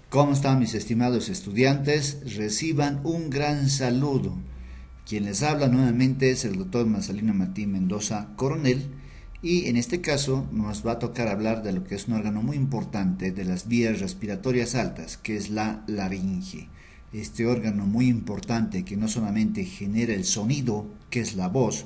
¿Cómo están mis estimados estudiantes? Reciban un gran saludo. Quien les habla nuevamente es el doctor Marcelino Martín Mendoza, coronel, y en este caso nos va a tocar hablar de lo que es un órgano muy importante de las vías respiratorias altas, que es la laringe. Este órgano muy importante que no solamente genera el sonido, que es la voz,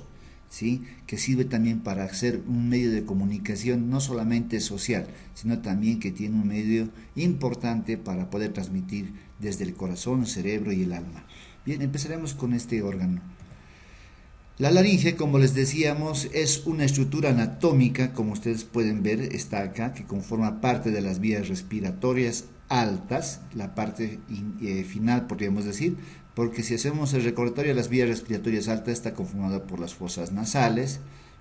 ¿sí? Que sirve también para ser un medio de comunicación no solamente social, sino también que tiene un medio importante para poder transmitir desde el corazón, cerebro y el alma. Bien, empezaremos con este órgano. La laringe, como les decíamos, es una estructura anatómica, como ustedes pueden ver, está acá, que conforma parte de las vías respiratorias altas, la parte final podríamos decir, porque si hacemos el recordatorio de las vías respiratorias altas está conformada por las fosas nasales,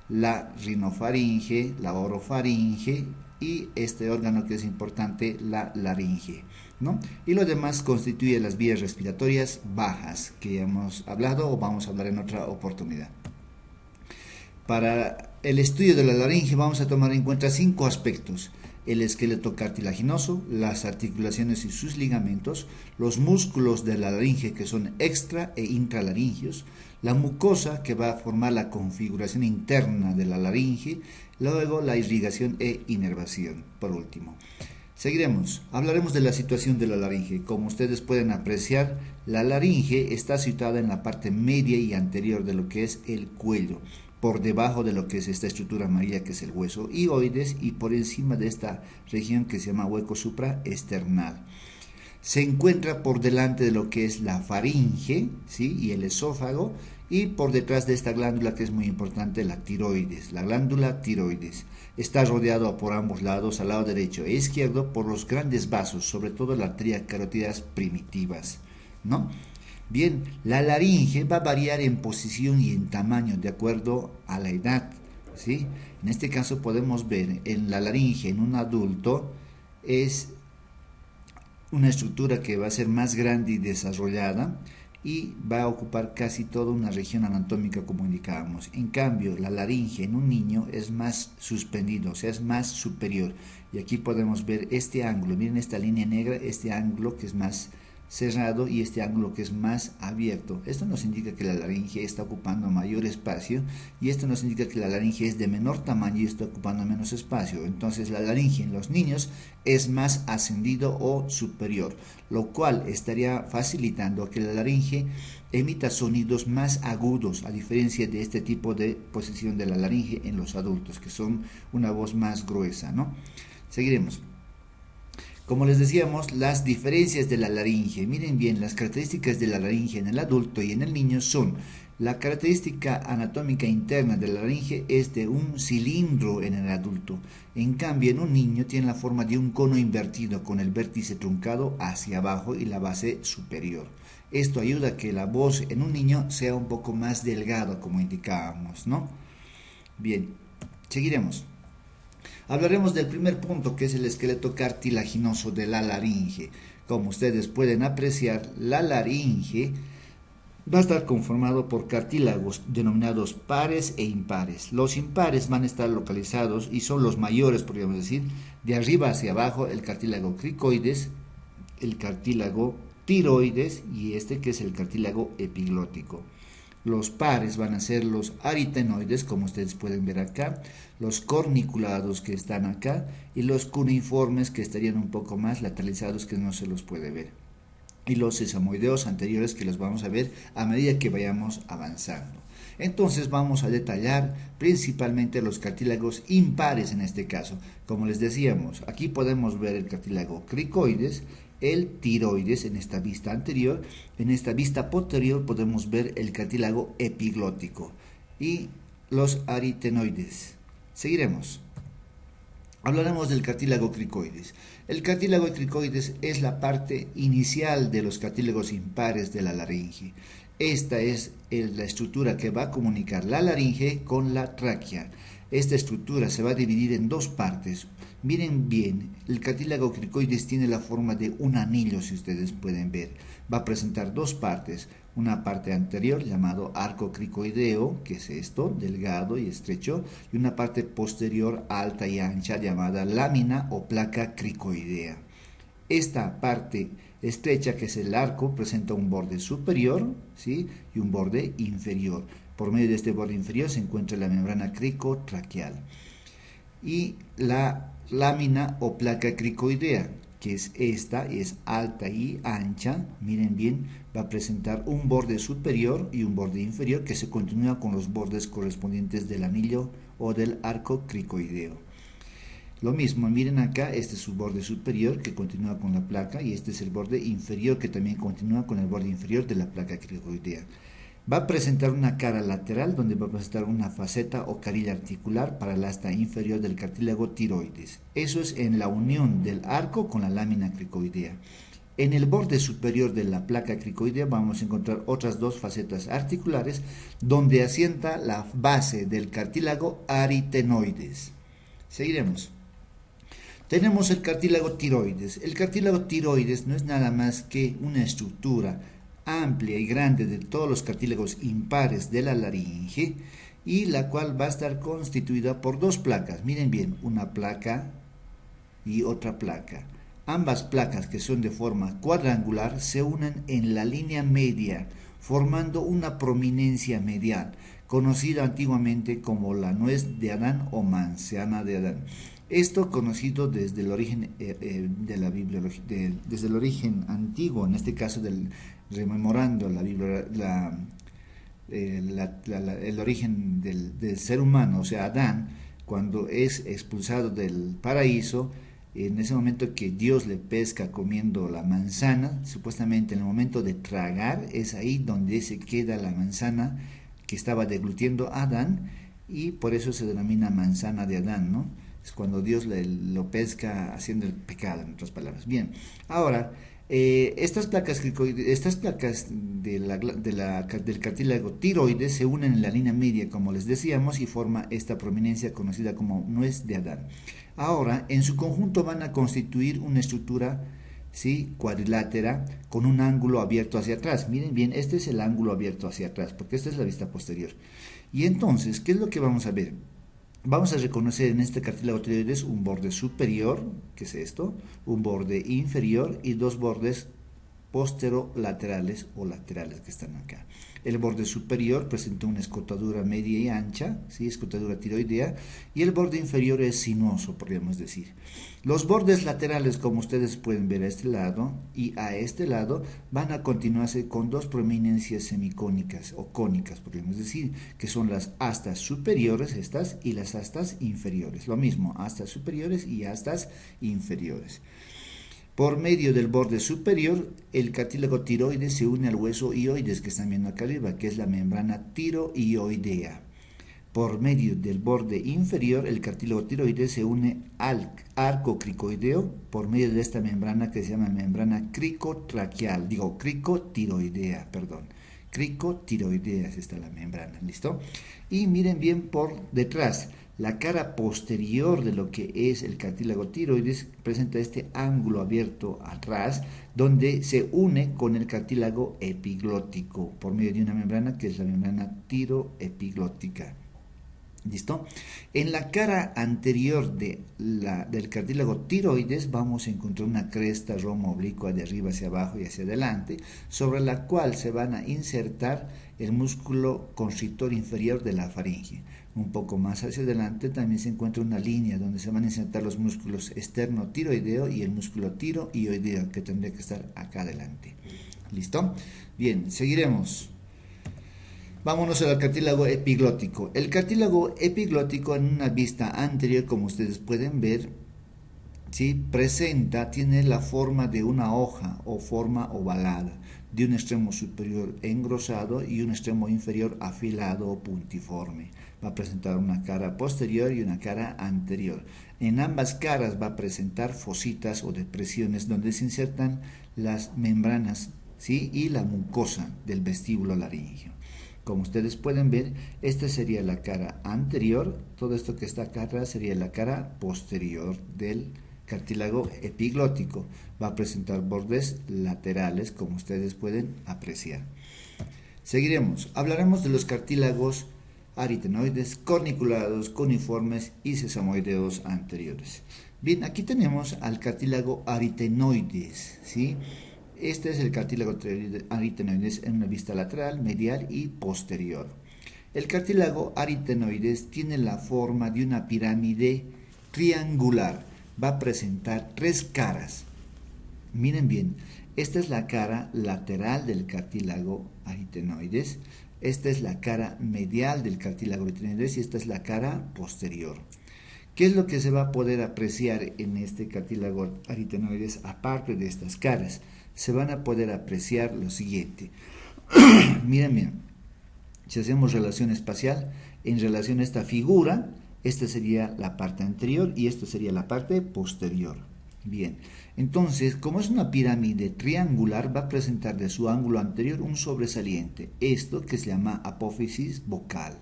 la rinofaringe, la orofaringe y este órgano que es importante, la laringe, ¿no? Y lo demás constituye las vías respiratorias bajas, que ya hemos hablado o vamos a hablar en otra oportunidad. Para el estudio de la laringe vamos a tomar en cuenta 5 aspectos: el esqueleto cartilaginoso, las articulaciones y sus ligamentos, los músculos de la laringe que son extra e intralaringeos, la mucosa que va a formar la configuración interna de la laringe, luego la irrigación e inervación, por último. Seguiremos, hablaremos de la situación de la laringe. Como ustedes pueden apreciar, la laringe está situada en la parte media y anterior de lo que es el cuello, por debajo de lo que es esta estructura amarilla que es el hueso hioides y por encima de esta región que se llama hueco supraesternal. Se encuentra por delante de lo que es la faringe, ¿sí? Y el esófago, y por detrás de esta glándula que es muy importante, la tiroides, la glándula tiroides. Está rodeado por ambos lados, al lado derecho e izquierdo, por los grandes vasos, sobre todo la arteria carótidas primitivas, ¿no? Bien, la laringe va a variar en posición y en tamaño de acuerdo a la edad, ¿sí? En este caso podemos ver en la laringe en un adulto es una estructura que va a ser más grande y desarrollada y va a ocupar casi toda una región anatómica como indicábamos. En cambio, la laringe en un niño es más suspendido, o sea, es más superior. Y aquí podemos ver este ángulo, miren esta línea negra, este ángulo que es más cerrado y este ángulo que es más abierto. Esto nos indica que la laringe está ocupando mayor espacio y esto nos indica que la laringe es de menor tamaño y está ocupando menos espacio. Entonces la laringe en los niños es más ascendido o superior, lo cual estaría facilitando que la laringe emita sonidos más agudos, a diferencia de este tipo de posición de la laringe en los adultos, que son una voz más gruesa, ¿no? Seguiremos. Como les decíamos, las diferencias de la laringe. Miren bien, las características de la laringe en el adulto y en el niño son: la característica anatómica interna de la laringe es de un cilindro en el adulto. En cambio, en un niño tiene la forma de un cono invertido con el vértice truncado hacia abajo y la base superior. Esto ayuda a que la voz en un niño sea un poco más delgada, como indicábamos, ¿no? Bien, seguiremos. Hablaremos del primer punto, que es el esqueleto cartilaginoso de la laringe. Como ustedes pueden apreciar, la laringe va a estar conformado por cartílagos denominados pares e impares. Los impares van a estar localizados y son los mayores, podríamos decir, de arriba hacia abajo: el cartílago cricoides, el cartílago tiroides y este que es el cartílago epiglótico. Los pares van a ser los aritenoides, como ustedes pueden ver acá, los corniculados que están acá y los cuneiformes que estarían un poco más lateralizados, que no se los puede ver, y los sesamoideos anteriores, que los vamos a ver a medida que vayamos avanzando. Entonces vamos a detallar principalmente los cartílagos impares en este caso. Como les decíamos, aquí podemos ver el cartílago cricoides, el tiroides en esta vista anterior. En esta vista posterior podemos ver el cartílago epiglótico y los aritenoides. Seguiremos. Hablaremos del cartílago cricoides. El cartílago cricoides es la parte inicial de los cartílagos impares de la laringe. Esta es la estructura que va a comunicar la laringe con la tráquea. Esta estructura se va a dividir en dos partes. Miren bien, el cartílago cricoides tiene la forma de un anillo, si ustedes pueden ver. Va a presentar dos partes: una parte anterior llamado arco cricoideo, que es esto, delgado y estrecho, y una parte posterior alta y ancha llamada lámina o placa cricoidea. Esta parte estrecha, que es el arco, presenta un borde superior, ¿sí? Y un borde inferior. Por medio de este borde inferior se encuentra la membrana cricotraqueal. Y la lámina o placa cricoidea, que es esta, es alta y ancha, miren bien, va a presentar un borde superior y un borde inferior que se continúa con los bordes correspondientes del anillo o del arco cricoideo. Lo mismo, miren acá, este es su borde superior que continúa con la placa y este es el borde inferior que también continúa con el borde inferior de la placa cricoidea. Va a presentar una cara lateral donde va a presentar una faceta o carilla articular para el asta inferior del cartílago tiroides. Eso es en la unión del arco con la lámina cricoidea. En el borde superior de la placa cricoidea vamos a encontrar otras dos facetas articulares donde asienta la base del cartílago aritenoides. Seguiremos. Tenemos el cartílago tiroides. El cartílago tiroides no es nada más que una estructura amplia y grande de todos los cartílagos impares de la laringe y la cual va a estar constituida por dos placas. Miren bien, una placa y otra placa. Ambas placas, que son de forma cuadrangular, se unen en la línea media formando una prominencia medial, conocida antiguamente como la nuez de Adán o manzana de Adán. Esto conocido desde el origen de la bibliología, desde el origen antiguo, en este caso rememorando el origen del ser humano, o sea, Adán, cuando es expulsado del paraíso. En ese momento que Dios le pesca comiendo la manzana, supuestamente en el momento de tragar, es ahí donde se queda la manzana que estaba deglutiendo Adán, y por eso se denomina manzana de Adán, ¿no? Es cuando Dios lo pesca haciendo el pecado, en otras palabras. Bien, ahora, estas placas del cartílago tiroides se unen en la línea media, como les decíamos, y forma esta prominencia conocida como nuez de Adán. Ahora, en su conjunto van a constituir una estructura, ¿sí?, cuadrilátera con un ángulo abierto hacia atrás. Miren bien, este es el ángulo abierto hacia atrás, porque esta es la vista posterior. Y entonces, ¿qué es lo que vamos a ver? Vamos a reconocer en este cartílago tiroides un borde superior, que es esto, un borde inferior y dos bordes posterolaterales o laterales que están acá. El borde superior presenta una escotadura media y ancha, ¿sí?, escotadura tiroidea, y el borde inferior es sinuoso, podríamos decir. Los bordes laterales, como ustedes pueden ver a este lado y a este lado, van a continuarse con dos prominencias semicónicas o cónicas, podríamos decir, que son las astas superiores, estas, y las astas inferiores. Lo mismo, astas superiores y astas inferiores. Por medio del borde superior, el cartílago tiroides se une al hueso hioides que están viendo acá arriba, que es la membrana tiroioidea. Por medio del borde inferior, el cartílago tiroides se une al arco cricoideo por medio de esta membrana que se llama membrana cricotraqueal, cricotiroidea, perdón. Cricotiroidea, esta es la membrana, ¿listo? Y miren bien por detrás. La cara posterior de lo que es el cartílago tiroides presenta este ángulo abierto atrás, donde se une con el cartílago epiglótico por medio de una membrana que es la membrana tiroepiglótica. ¿Listo? En la cara anterior del cartílago tiroides vamos a encontrar una cresta roma oblicua de arriba hacia abajo y hacia adelante, sobre la cual se van a insertar el músculo constrictor inferior de la faringe. Un poco más hacia adelante también se encuentra una línea donde se van a insertar los músculos externo-tiroideo y el músculo tiroioideo, que tendría que estar acá adelante. ¿Listo? Bien, seguiremos. Vámonos al cartílago epiglótico. El cartílago epiglótico, en una vista anterior, como ustedes pueden ver, ¿sí?, tiene la forma de una hoja o forma ovalada, de un extremo superior engrosado y un extremo inferior afilado o puntiforme. Va a presentar una cara posterior y una cara anterior. En ambas caras va a presentar fositas o depresiones donde se insertan las membranas, ¿sí?, y la mucosa del vestíbulo laríngeo. Como ustedes pueden ver, esta sería la cara anterior, todo esto que está acá atrás sería la cara posterior del cartílago epiglótico. Va a presentar bordes laterales, como ustedes pueden apreciar. Seguiremos. Hablaremos de los cartílagos aritenoides, corniculados, cuneiformes y sesamoideos anteriores. Bien, aquí tenemos al cartílago aritenoides, ¿sí? Este es el cartílago aritenoides en una vista lateral, medial y posterior. El cartílago aritenoides tiene la forma de una pirámide triangular. Va a presentar tres caras. Miren bien, esta es la cara lateral del cartílago aritenoides, esta es la cara medial del cartílago aritenoides y esta es la cara posterior. ¿Qué es lo que se va a poder apreciar en este cartílago aritenoides aparte de estas caras? Se van a poder apreciar lo siguiente. Miren bien, si hacemos relación espacial, en relación a esta figura, esta sería la parte anterior y esta sería la parte posterior. Bien, entonces, como es una pirámide triangular, va a presentar de su ángulo anterior un sobresaliente, esto que se llama apófisis bucal.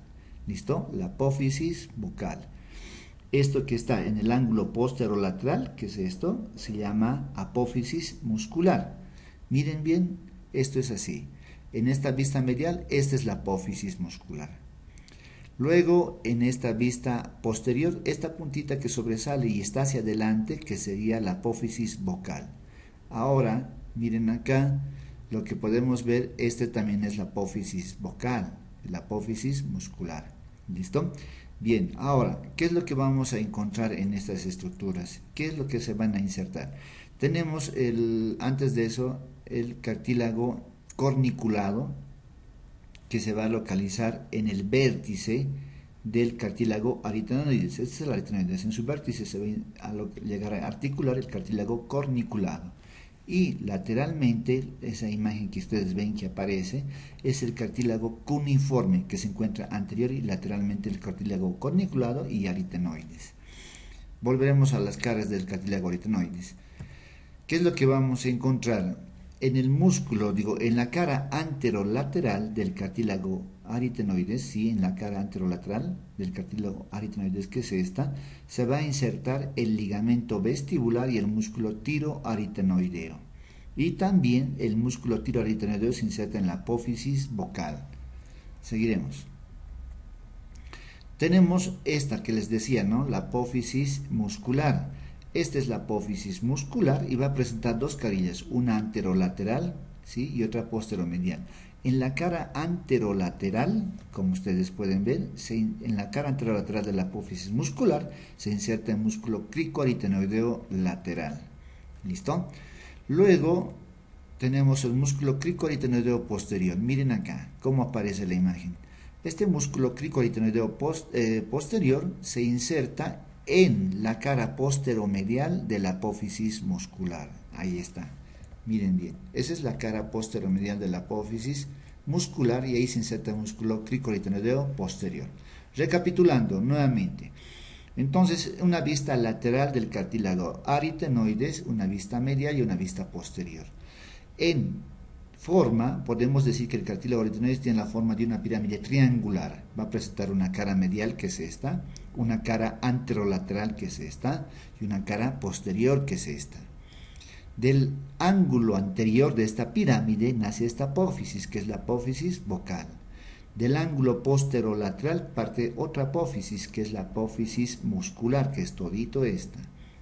¿Listo? La apófisis bucal. Esto que está en el ángulo posterolateral, que es esto, se llama apófisis muscular. Miren bien, esto es así. En esta vista medial, esta es la apófisis muscular. Luego, en esta vista posterior, esta puntita que sobresale y está hacia adelante, que sería la apófisis bucal. Ahora, miren acá, lo que podemos ver, este también es la apófisis bucal, la apófisis muscular. ¿Listo? Bien, ahora, ¿qué es lo que vamos a encontrar en estas estructuras? ¿Qué es lo que se van a insertar? Tenemos, antes de eso, el cartílago corniculado, que se va a localizar en el vértice del cartílago aritenoides. Este es el aritenoides. En su vértice se va a llegar a articular el cartílago corniculado. Y lateralmente, esa imagen que ustedes ven que aparece, es el cartílago cuneiforme, que se encuentra anterior y lateralmente el cartílago corniculado y aritenoides. Volveremos a las caras del cartílago aritenoides. ¿Qué es lo que vamos a encontrar? En el músculo, en la cara anterolateral del cartílago aritenoides, sí, en la cara anterolateral del cartílago aritenoides, que es esta, se va a insertar el ligamento vestibular y el músculo tiroaritenoideo. Y también el músculo tiroaritenoideo se inserta en la apófisis bucal. Seguiremos. Tenemos esta que les decía, ¿no? La apófisis muscular. Esta es la apófisis muscular y va a presentar dos carillas, una anterolateral, ¿sí? Y otra posteromedial. En la cara anterolateral, como ustedes pueden ver, en la cara anterolateral de la apófisis muscular se inserta el músculo cricoaritenoideo lateral. ¿Listo? Luego tenemos el músculo cricoaritenoideo posterior. Miren acá cómo aparece la imagen. Este músculo cricoaritenoideo posterior se inserta en la cara posteromedial de la apófisis muscular. Ahí está. Miren bien. Esa es la cara posteromedial de la apófisis muscular y ahí se inserta el músculo cricoaritenoideo posterior. Recapitulando nuevamente. Entonces, una vista lateral del cartílago aritenoides, una vista medial y una vista posterior. En forma, podemos decir que el cartílago aritenoides tiene la forma de una pirámide triangular. Va a presentar una cara medial, que es esta, una cara anterolateral, que es esta, y una cara posterior, que es esta. Del ángulo anterior de esta pirámide nace esta apófisis, que es la apófisis bucal. Del ángulo posterolateral parte otra apófisis, que es la apófisis muscular, que es todito esta,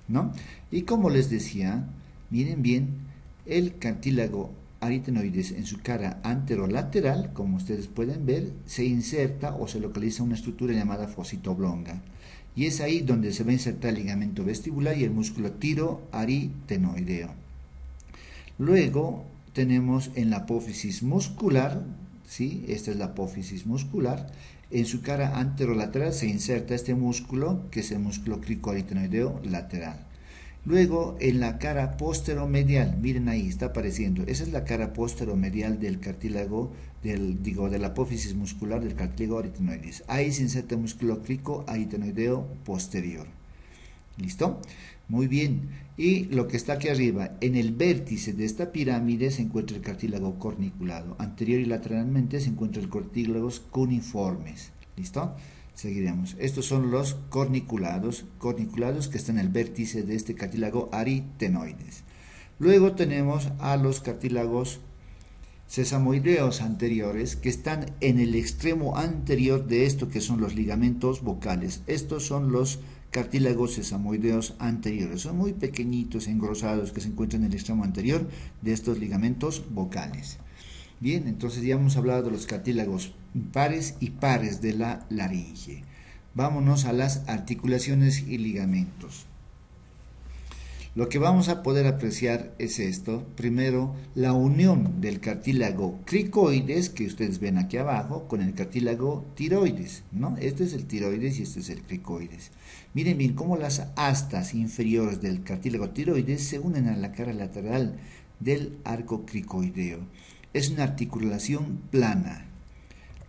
¿no? Y como les decía, miren bien, el cartílago aritenoides en su cara anterolateral, como ustedes pueden ver, se inserta o se localiza una estructura llamada fosita oblonga. Y es ahí donde se va a insertar el ligamento vestibular y el músculo tiroaritenoideo. Luego tenemos en la apófisis muscular, ¿sí? Esta es la apófisis muscular. En su cara anterolateral se inserta este músculo, que es el músculo cricoaritenoideo lateral. Luego, en la cara posteromedial, miren ahí, está apareciendo, esa es la cara posteromedial del cartílago, de la apófisis muscular del cartílago aritenoides. Ahí se inserta el músculo cricoaritenoideo posterior. ¿Listo? Muy bien. Y lo que está aquí arriba, en el vértice de esta pirámide se encuentra el cartílago corniculado. Anterior y lateralmente se encuentran los cartílagos cuneiformes. ¿Listo? Seguiremos. Estos son los corniculados que están en el vértice de este cartílago aritenoides. Luego tenemos a los cartílagos sesamoideos anteriores, que están en el extremo anterior de esto, que son los ligamentos vocales. Estos son los cartílagos sesamoideos anteriores. Son muy pequeñitos, engrosados, que se encuentran en el extremo anterior de estos ligamentos vocales. Bien, entonces ya hemos hablado de los cartílagos impares y pares de la laringe. Vámonos a las articulaciones y ligamentos. Lo que vamos a poder apreciar es esto. Primero, la unión del cartílago cricoides, que ustedes ven aquí abajo, con el cartílago tiroides, ¿no? Este es el tiroides y este es el cricoides. Miren bien cómo las astas inferiores del cartílago tiroides se unen a la cara lateral del arco cricoideo. Es una articulación plana.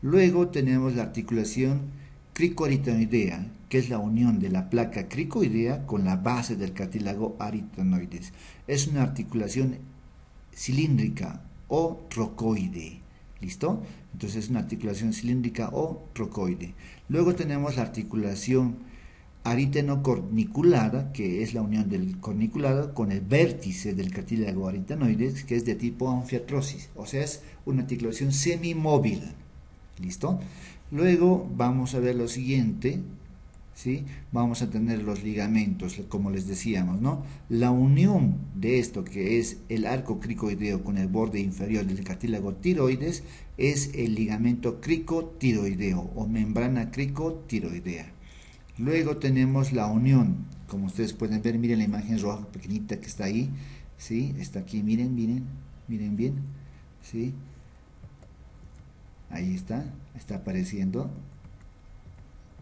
Luego tenemos la articulación cricoaritenoidea, que es la unión de la placa cricoidea con la base del cartílago aritenoides. Es una articulación cilíndrica o trocoide. ¿Listo? Entonces es una articulación cilíndrica o trocoide. Luego tenemos la articulación aritenocorniculada, que es la unión del corniculado con el vértice del cartílago aritenoides, que es de tipo anfiartrosis, o sea, es una articulación semimóvil. ¿Listo? Luego vamos a ver lo siguiente, ¿sí? Vamos a tener los ligamentos, como les decíamos, ¿no? La unión de esto, que es el arco cricoideo con el borde inferior del cartílago tiroides, es el ligamento cricotiroideo o membrana cricotiroidea. Luego tenemos la unión, como ustedes pueden ver, miren la imagen roja pequeñita que está ahí, ¿sí? Está aquí, miren bien, ¿sí? Ahí está apareciendo.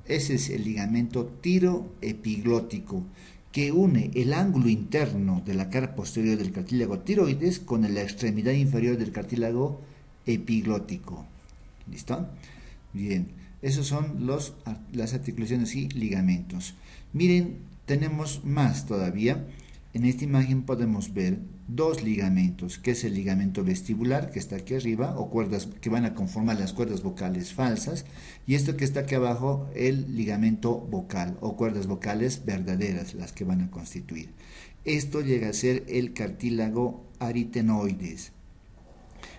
Ese es el ligamento tiroepiglótico, que une el ángulo interno de la cara posterior del cartílago tiroides con la extremidad inferior del cartílago epiglótico. ¿Listo? Bien, esos son las articulaciones y ligamentos. Miren, tenemos más todavía. En esta imagen podemos ver dos ligamentos, que es el ligamento vestibular, que está aquí arriba, o cuerdas que van a conformar las cuerdas vocales falsas, y esto que está aquí abajo, el ligamento vocal, o cuerdas vocales verdaderas, las que van a constituir. Esto llega a ser el cartílago aritenoides.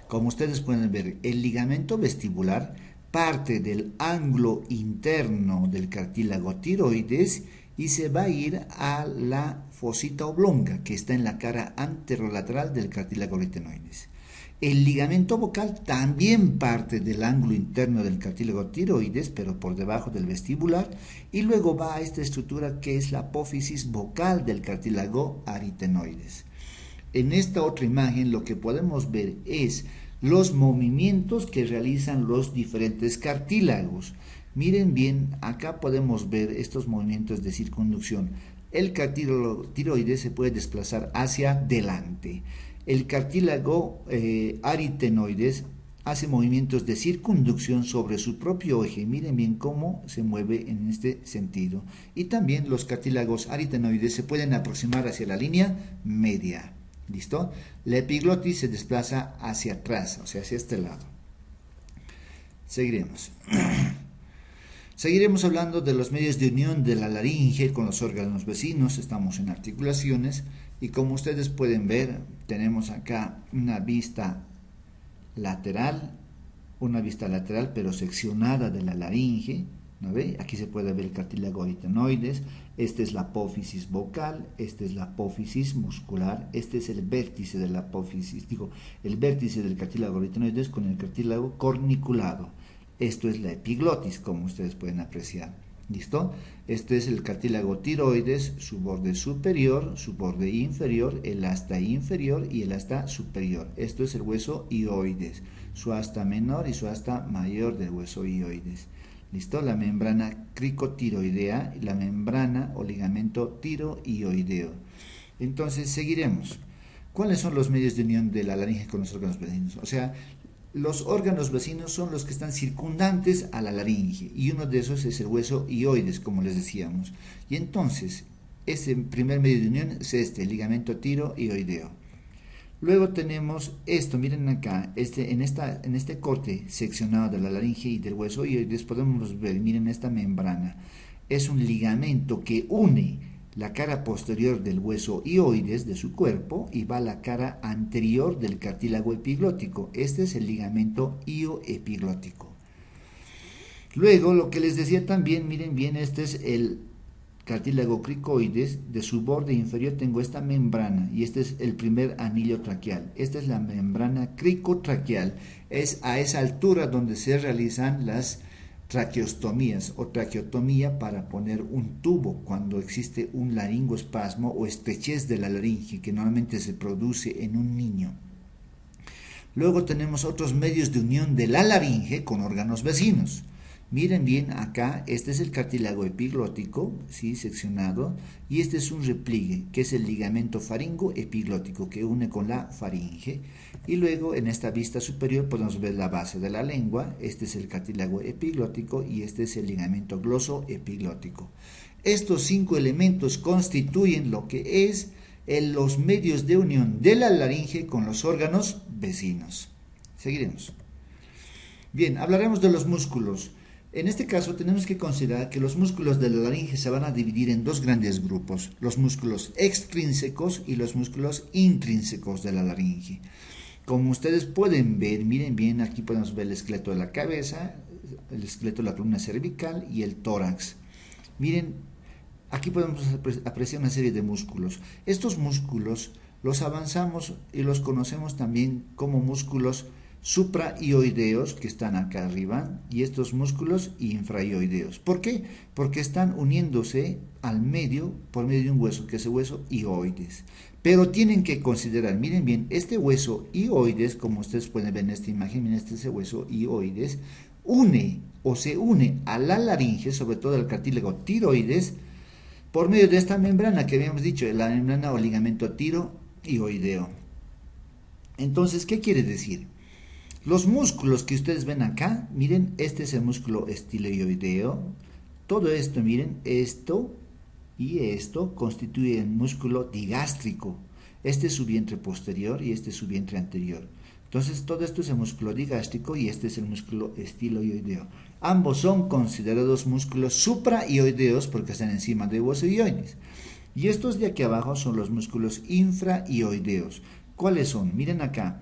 Como ustedes pueden ver, el ligamento vestibular parte del ángulo interno del cartílago tiroides y se va a ir a la fosita oblonga que está en la cara anterolateral del cartílago aritenoides. El ligamento vocal también parte del ángulo interno del cartílago tiroides, pero por debajo del vestibular, y luego va a esta estructura que es la apófisis vocal del cartílago aritenoides. En esta otra imagen lo que podemos ver es los movimientos que realizan los diferentes cartílagos. Miren bien, acá podemos ver estos movimientos de circunducción. El cartílago tiroides se puede desplazar hacia adelante. El cartílago aritenoides hace movimientos de circunducción sobre su propio eje. Miren bien cómo se mueve en este sentido. Y también los cartílagos aritenoides se pueden aproximar hacia la línea media. ¿Listo? La epiglotis se desplaza hacia atrás, o sea, hacia este lado. Seguiremos. Seguiremos hablando de los medios de unión de la laringe con los órganos vecinos. Estamos en articulaciones y como ustedes pueden ver, tenemos acá una vista lateral pero seccionada de la laringe. ¿No ve? Aquí se puede ver el cartílago aritenoides. Esta es la apófisis vocal, esta es la apófisis muscular, este es el vértice de la apófisis, el vértice del cartílago aritenoides con el cartílago corniculado. Esto es la epiglotis, como ustedes pueden apreciar. ¿Listo? Este es el cartílago tiroides, su borde superior, su borde inferior, el asta inferior y el asta superior. Esto es el hueso hioides, su asta menor y su asta mayor del hueso hioides. ¿Listo? La membrana cricotiroidea y la membrana o ligamento tiroioideo. Entonces, seguiremos. ¿Cuáles son los medios de unión de la laringe con los órganos vecinos? O sea, los órganos vecinos son los que están circundantes a la laringe y uno de esos es el hueso hioides, como les decíamos. Y entonces, ese primer medio de unión es el ligamento tiroioideo. Luego tenemos esto, miren acá, en este corte seccionado de la laringe y del hueso hioides podemos ver, miren esta membrana, es un ligamento que une la cara posterior del hueso hioides de su cuerpo y va a la cara anterior del cartílago epiglótico. Este es el ligamento hioepiglótico. Luego, lo que les decía también, miren bien, este es el cartílago cricoides, de su borde inferior tengo esta membrana y este es el primer anillo traqueal. Esta es la membrana cricotraqueal. Es a esa altura donde se realizan las traqueostomías o traqueotomía para poner un tubo cuando existe un laringoespasmo o estrechez de la laringe que normalmente se produce en un niño. Luego tenemos otros medios de unión de la laringe con órganos vecinos. Miren bien acá, este es el cartílago epiglótico, ¿sí? Seccionado, y este es un repliegue, que es el ligamento faringo-epiglótico que une con la faringe. Y luego en esta vista superior podemos ver la base de la lengua, este es el cartílago epiglótico y este es el ligamento gloso-epiglótico. Estos 5 elementos constituyen lo que es los medios de unión de la laringe con los órganos vecinos. Seguiremos. Bien, hablaremos de los músculos. En este caso tenemos que considerar que los músculos de la laringe se van a dividir en dos grandes grupos, los músculos extrínsecos y los músculos intrínsecos de la laringe. Como ustedes pueden ver, miren bien, aquí podemos ver el esqueleto de la cabeza, el esqueleto de la columna cervical y el tórax. Miren, aquí podemos apreciar una serie de músculos. Estos músculos los avanzamos y los conocemos también como músculos supraioideos, que están acá arriba, y estos músculos infraioideos. ¿Por qué? Porque están uniéndose al medio por medio de un hueso, que es el hueso ioides. Pero tienen que considerar, miren bien, este hueso ioides, como ustedes pueden ver en esta imagen, miren, este es el hueso ioides, se une a la laringe, sobre todo al cartílago tiroides, por medio de esta membrana que habíamos dicho, la membrana o ligamento tiroideo. Entonces, ¿qué quiere decir? Los músculos que ustedes ven acá, miren, este es el músculo estiloideo. Todo esto, miren, esto y esto constituye el músculo digástrico. Este es su vientre posterior y este es su vientre anterior. Entonces, todo esto es el músculo digástrico y este es el músculo estiloideo. Ambos son considerados músculos supraioideos porque están encima del hueso ioides. Y estos de aquí abajo son los músculos infraioideos. ¿Cuáles son? Miren acá.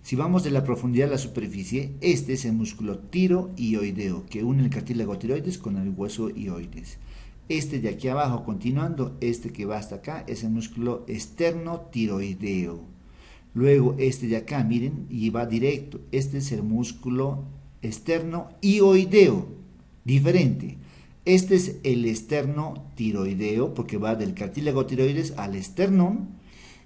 Si vamos de la profundidad a la superficie, este es el músculo tiroioideo, que une el cartílago tiroides con el hueso ioides. Este de aquí abajo, continuando, este que va hasta acá, es el músculo esternotiroideo. Luego este de acá, miren, y va directo, este es el músculo esternoioideo, diferente. Este es el esternotiroideo, porque va del cartílago tiroides al esternón.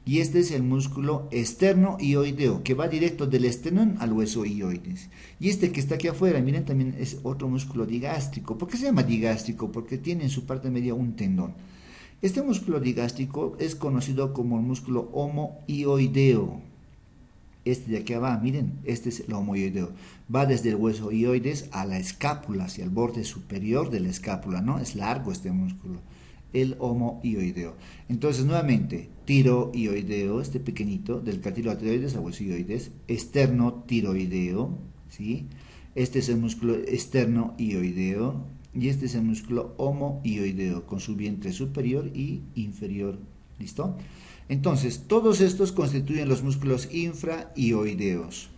Y este es el músculo esternoioideo, que va directo del esternón al hueso ioides. Y este que está aquí afuera, miren, también es otro músculo digástrico. ¿Por qué se llama digástrico? Porque tiene en su parte media un tendón. Este músculo digástrico es conocido como el músculo homoioideo. Este de aquí abajo, miren, este es el homoioideo. Va desde el hueso ioides a la escápula, hacia el borde superior de la escápula, ¿no? Es largo este músculo. El homoioideo. Entonces, nuevamente, tiroioideo, este pequeñito, del cartílago tiroides a hueso ioides, esternotiroideo, ¿sí? Este es el músculo esternoioideo y este es el músculo homoioideo, con su vientre superior y inferior, ¿listo? Entonces, todos estos constituyen los músculos infraioideos.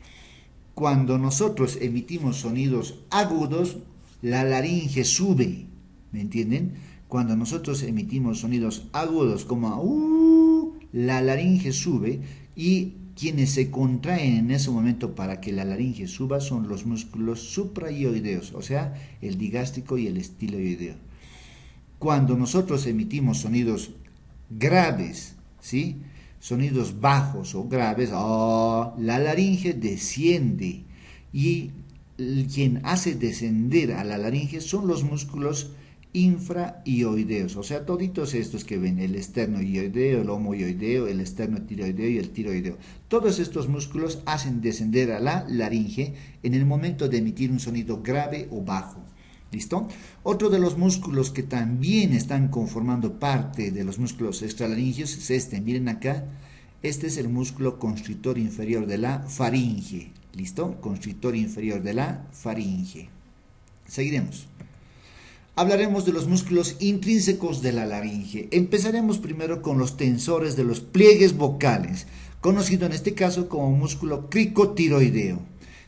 Cuando nosotros emitimos sonidos agudos, la laringe sube, ¿me entienden? Cuando nosotros emitimos sonidos agudos como la laringe sube y quienes se contraen en ese momento para que la laringe suba son los músculos supraioideos, o sea, el digástrico y el estiloideo. Cuando nosotros emitimos sonidos graves, ¿sí? Sonidos bajos o graves, la laringe desciende y quien hace descender a la laringe son los músculos infraioideos, o sea, toditos estos que ven, el esternoioideo, el homoioideo, el esternotiroideo y el tiroideo. Todos estos músculos hacen descender a la laringe en el momento de emitir un sonido grave o bajo. ¿Listo? Otro de los músculos que también están conformando parte de los músculos extralaringeos es este, miren acá, este es el músculo constrictor inferior de la faringe. ¿Listo? Constrictor inferior de la faringe. Seguiremos. Hablaremos de los músculos intrínsecos de la laringe. Empezaremos primero con los tensores de los pliegues vocales, conocido en este caso como músculo cricotiroideo.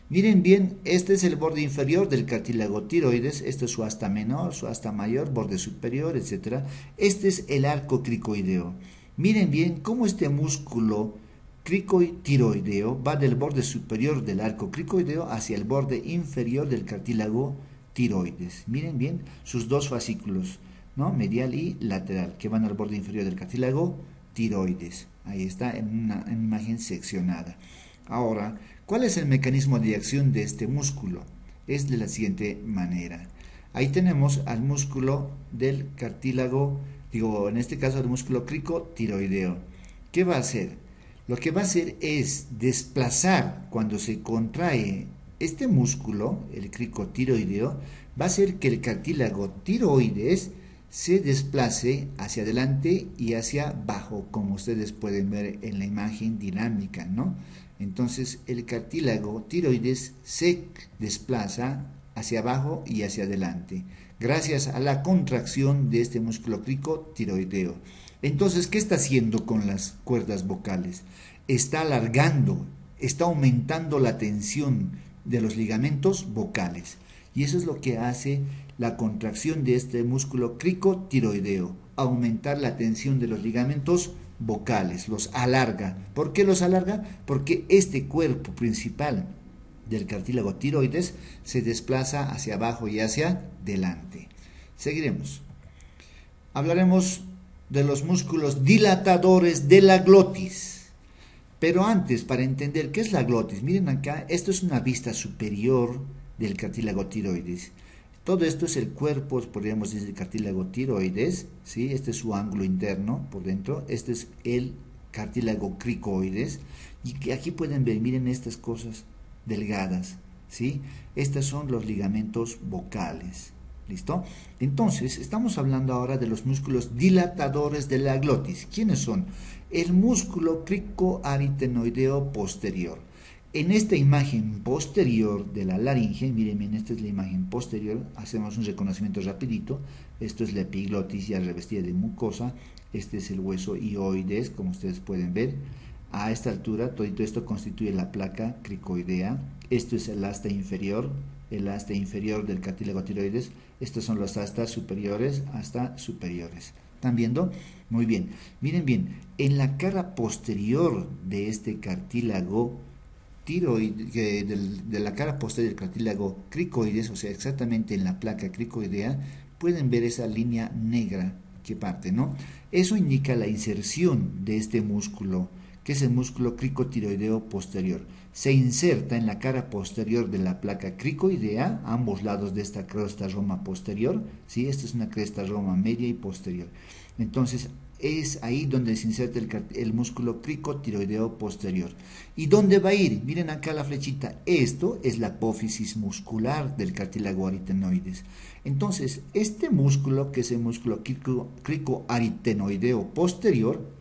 Miren bien, este es el borde inferior del cartílago tiroides, este es su asta menor, su asta mayor, borde superior, etc. Este es el arco cricoideo. Miren bien cómo este músculo cricotiroideo va del borde superior del arco cricoideo hacia el borde inferior del cartílago tiroides. Miren bien sus dos fascículos, ¿no? Medial y lateral, que van al borde inferior del cartílago tiroides. Ahí está en una imagen seccionada. Ahora, ¿cuál es el mecanismo de acción de este músculo? Es de la siguiente manera. Ahí tenemos al músculo del cartílago, en este caso el músculo cricotiroideo. ¿Qué va a hacer? Lo que va a hacer es desplazar cuando se contrae este músculo, el cricotiroideo, va a hacer que el cartílago tiroides se desplace hacia adelante y hacia abajo, como ustedes pueden ver en la imagen dinámica, ¿no? Entonces el cartílago tiroides se desplaza hacia abajo y hacia adelante, gracias a la contracción de este músculo cricotiroideo. Entonces, ¿qué está haciendo con las cuerdas vocales? Está alargando, está aumentando la tensión de los ligamentos vocales. Y eso es lo que hace la contracción de este músculo cricotiroideo, aumentar la tensión de los ligamentos vocales, los alarga. ¿Por qué los alarga? Porque este cuerpo principal del cartílago tiroides se desplaza hacia abajo y hacia adelante. Seguiremos. Hablaremos de los músculos dilatadores de la glotis. Pero antes, para entender qué es la glotis, miren acá, esto es una vista superior del cartílago tiroides. Todo esto es el cuerpo, podríamos decir, el cartílago tiroides, ¿sí? Este es su ángulo interno por dentro, este es el cartílago cricoides, y que aquí pueden ver, miren estas cosas delgadas, ¿sí? Estos son los ligamentos vocales, ¿listo? Entonces, estamos hablando ahora de los músculos dilatadores de la glotis. ¿Quiénes son? El músculo cricoaritenoideo posterior. En esta imagen posterior de la laringe, miren bien, esta es la imagen posterior, hacemos un reconocimiento rapidito. Esto es la epiglotis ya revestida de mucosa, este es el hueso hioides, como ustedes pueden ver. A esta altura, todo esto constituye la placa cricoidea. Esto es el asta inferior del cartílago tiroides. Estos son los astas superiores, hasta superiores. ¿Están viendo? Muy bien. Miren bien, en la cara posterior de este cartílago tiroides, de la cara posterior del cartílago cricoides, o sea, exactamente en la placa cricoidea, pueden ver esa línea negra que parte, ¿no? Eso indica la inserción de este músculo, que es el músculo cricotiroideo posterior. Se inserta en la cara posterior de la placa cricoidea, a ambos lados de esta cresta roma posterior, ¿sí? Esta es una cresta roma media y posterior. Entonces, es ahí donde se inserta el músculo cricotiroideo posterior. ¿Y dónde va a ir? Miren acá la flechita. Esto es la apófisis muscular del cartílago aritenoides. Entonces, este músculo, que es el músculo cricoaritenoideo posterior,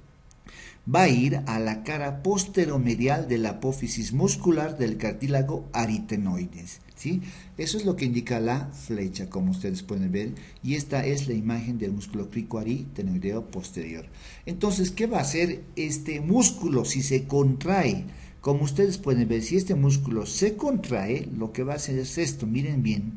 va a ir a la cara posteromedial de la apófisis muscular del cartílago aritenoides, ¿sí? Eso es lo que indica la flecha, como ustedes pueden ver, y esta es la imagen del músculo cricoaritenoideo posterior. Entonces, ¿qué va a hacer este músculo si se contrae? Como ustedes pueden ver, si este músculo se contrae, lo que va a hacer es esto, miren bien,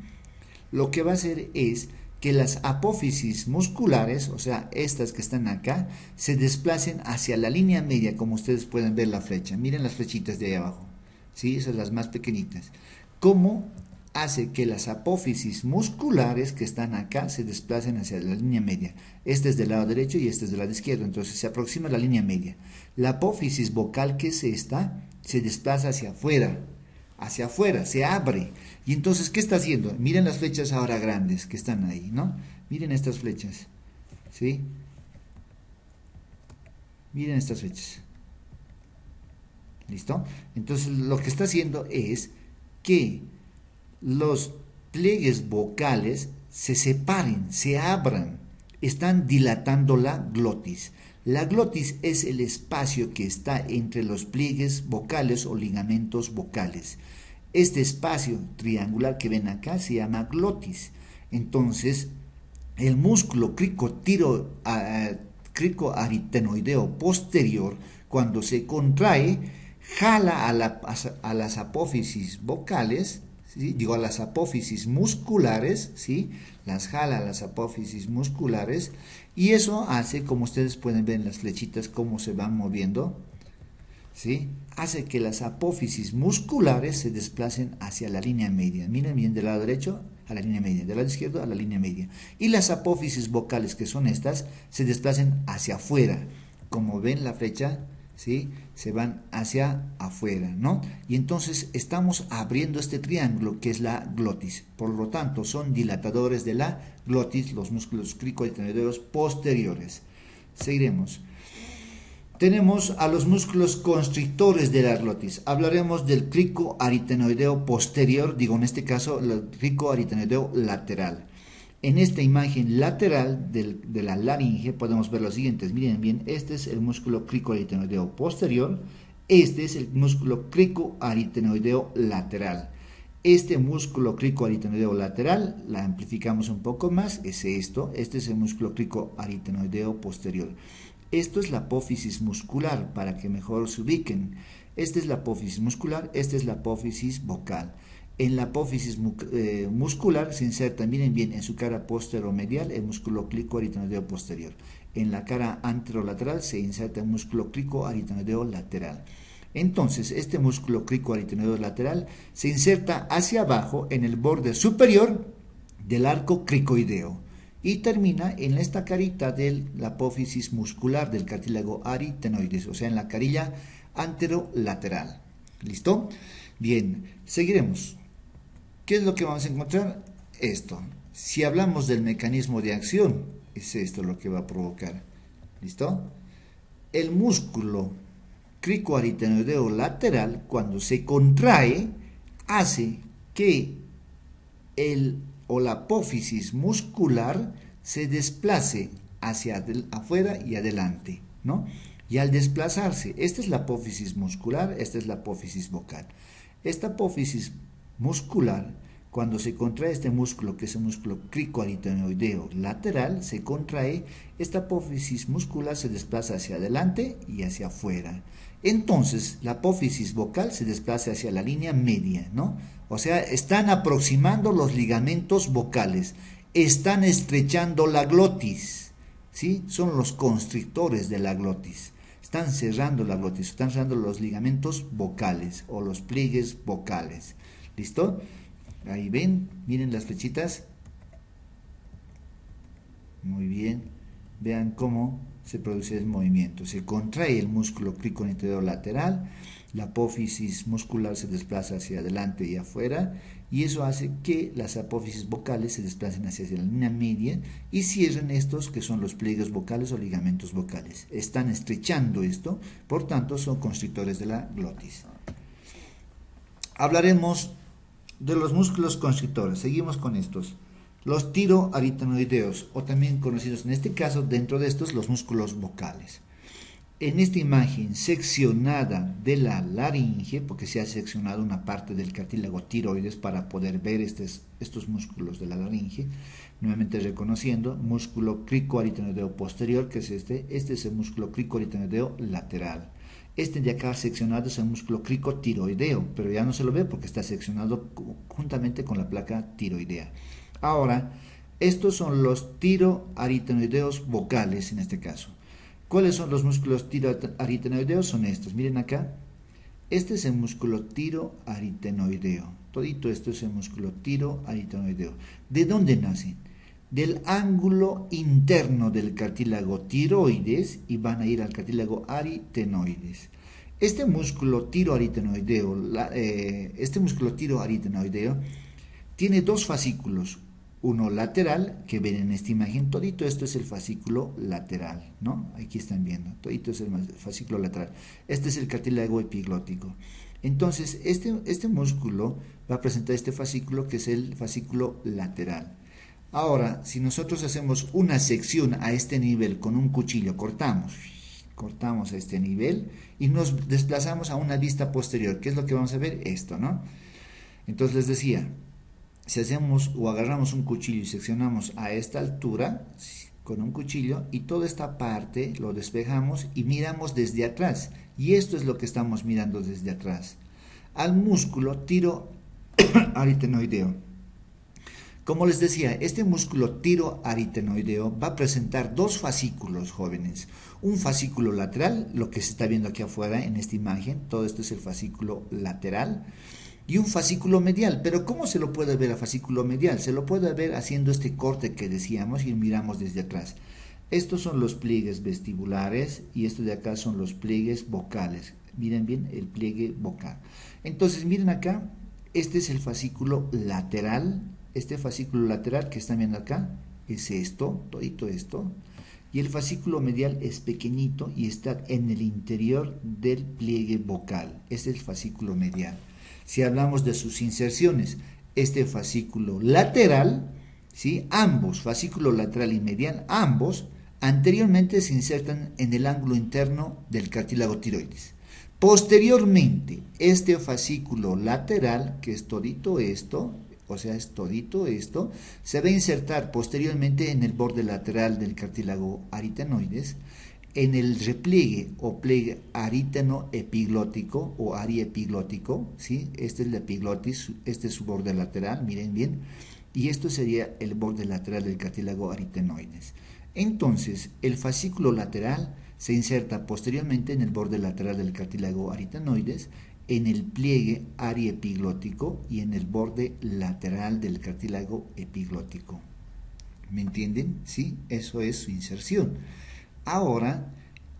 lo que va a hacer es que las apófisis musculares, o sea, estas que están acá, se desplacen hacia la línea media, como ustedes pueden ver la flecha. Miren las flechitas de ahí abajo, ¿sí? Esas las más pequeñitas. ¿Cómo hace que las apófisis musculares que están acá se desplacen hacia la línea media? Este es del lado derecho y este es del lado izquierdo, entonces se aproxima a la línea media. La apófisis vocal, que es esta, se desplaza hacia afuera, se abre. Y entonces, ¿qué está haciendo? Miren las flechas ahora grandes que están ahí, ¿no? Miren estas flechas, ¿sí? Miren estas flechas. ¿Listo? Entonces, lo que está haciendo es que los pliegues vocales se separen, se abran, están dilatando la glotis. La glotis es el espacio que está entre los pliegues vocales o ligamentos vocales. Este espacio triangular que ven acá se llama glotis. Entonces, el músculo cricoaritenoideo posterior, cuando se contrae, jala a las apófisis vocales, ¿sí? Digo, a las apófisis musculares, ¿sí? Las jala a las apófisis musculares, y eso hace, como ustedes pueden ver en las flechitas, cómo se van moviendo, ¿sí? Hace que las apófisis musculares se desplacen hacia la línea media. Miren bien, del lado derecho a la línea media, del lado izquierdo a la línea media. Y las apófisis vocales, que son estas, se desplacen hacia afuera. Como ven la flecha, ¿sí? Se van hacia afuera, ¿no? Y entonces estamos abriendo este triángulo que es la glotis. Por lo tanto, son dilatadores de la glotis, los músculos cricoaritenoideos posteriores. Seguiremos. Tenemos a los músculos constrictores de la glotis. Hablaremos del cricoaritenoideo posterior, digo en este caso el cricoaritenoideo lateral. En esta imagen lateral de la laringe podemos ver los siguientes. Miren bien, este es el músculo cricoaritenoideo posterior, este es el músculo cricoaritenoideo lateral. Este músculo cricoaritenoideo lateral, la amplificamos un poco más, es esto, este es el músculo cricoaritenoideo posterior. Esto es la apófisis muscular, para que mejor se ubiquen. Esta es la apófisis muscular, esta es la apófisis vocal. En la apófisis muscular se inserta, miren bien, en su cara posteromedial el músculo cricoaritenoideo posterior. En la cara anterolateral se inserta el músculo cricoaritenoideo lateral. Entonces, este músculo cricoaritenoideo lateral se inserta hacia abajo en el borde superior del arco cricoideo y termina en esta carita de la apófisis muscular del cartílago aritenoides, o sea, en la carilla anterolateral. ¿Listo? Bien, seguiremos. ¿Qué es lo que vamos a encontrar? Esto. Si hablamos del mecanismo de acción, es esto lo que va a provocar. ¿Listo? El músculo cricoaritenoideo lateral, cuando se contrae, hace que la apófisis muscular se desplace hacia afuera y adelante, ¿no? Y al desplazarse, esta es la apófisis muscular, esta es la apófisis vocal. Esta apófisis muscular, cuando se contrae este músculo, que es el músculo cricoaritenoideo lateral, se contrae, esta apófisis muscular se desplaza hacia adelante y hacia afuera. Entonces, la apófisis vocal se desplaza hacia la línea media, ¿no? O sea, están aproximando los ligamentos vocales, están estrechando la glotis, ¿sí? Son los constrictores de la glotis. Están cerrando la glotis, están cerrando los ligamentos vocales o los pliegues vocales. ¿Listo? Ahí ven, miren las flechitas. Muy bien. Vean cómo se produce el movimiento. Se contrae el músculo cricoaritenoideo lateral, la apófisis muscular se desplaza hacia adelante y afuera, y eso hace que las apófisis vocales se desplacen hacia la línea media y cierren estos que son los pliegues vocales o ligamentos vocales. Están estrechando esto, por tanto son constrictores de la glotis. Hablaremos de los músculos constrictores. Seguimos con estos. Los tiroaritenoideos, o también conocidos en este caso, dentro de estos, los músculos vocales. En esta imagen seccionada de la laringe, porque se ha seccionado una parte del cartílago tiroides para poder ver estos músculos de la laringe, nuevamente reconociendo, músculo cricoaritenoideo posterior, que es este es el músculo cricoaritenoideo lateral. Este de acá seccionado es el músculo cricotiroideo, pero ya no se lo ve porque está seccionado juntamente con la placa tiroidea. Ahora, estos son los tiroaritenoideos vocales en este caso. ¿Cuáles son los músculos tiroaritenoideos? Son estos. Miren acá. Este es el músculo tiroaritenoideo. Todito esto es el músculo tiroaritenoideo. ¿De dónde nacen? Del ángulo interno del cartílago tiroides y van a ir al cartílago aritenoides. Este músculo tiroaritenoideo tiene dos fascículos. Uno lateral, que ven en esta imagen, todito esto es el fascículo lateral, ¿no? Aquí están viendo, todito es el fascículo lateral. Este es el cartílago epiglótico. Entonces, este músculo va a presentar este fascículo que es el fascículo lateral. Ahora, si nosotros hacemos una sección a este nivel con un cuchillo, cortamos a este nivel y nos desplazamos a una vista posterior. ¿Qué es lo que vamos a ver? Esto, ¿no? Entonces les decía, si hacemos o agarramos un cuchillo y seccionamos a esta altura con un cuchillo y toda esta parte lo despejamos y miramos desde atrás, Y esto es lo que estamos mirando desde atrás. Al músculo tiroaritenoideo. Como les decía, este músculo tiroaritenoideo va a presentar dos fascículos, jóvenes. Un fascículo lateral, lo que se está viendo aquí afuera en esta imagen, todo esto es el fascículo lateral, y un fascículo medial. Pero ¿cómo se lo puede ver al fascículo medial? Se lo puede ver haciendo este corte que decíamos y miramos desde atrás. Estos son los pliegues vestibulares y estos de acá son los pliegues vocales. Miren bien el pliegue vocal. Entonces miren acá, este es el fascículo lateral. Este fascículo lateral que están viendo acá es esto, todito esto. Y el fascículo medial es pequeñito y está en el interior del pliegue vocal. Este es el fascículo medial. Si hablamos de sus inserciones, este fascículo lateral, ¿sí? Ambos, fascículo lateral y medial, ambos anteriormente se insertan en el ángulo interno del cartílago tiroides. Posteriormente, este fascículo lateral, que es todito esto, o sea, es todito esto, se va a insertar posteriormente en el borde lateral del cartílago aritenoides, en el repliegue o pliegue ariteno-epiglótico o ariepiglótico, ¿sí? Este es la epiglotis, este es su borde lateral, miren bien, y esto sería el borde lateral del cartílago aritenoides. Entonces, el fascículo lateral se inserta posteriormente en el borde lateral del cartílago aritenoides, en el pliegue ariepiglótico y en el borde lateral del cartílago epiglótico. ¿Me entienden? Sí, eso es su inserción. Ahora,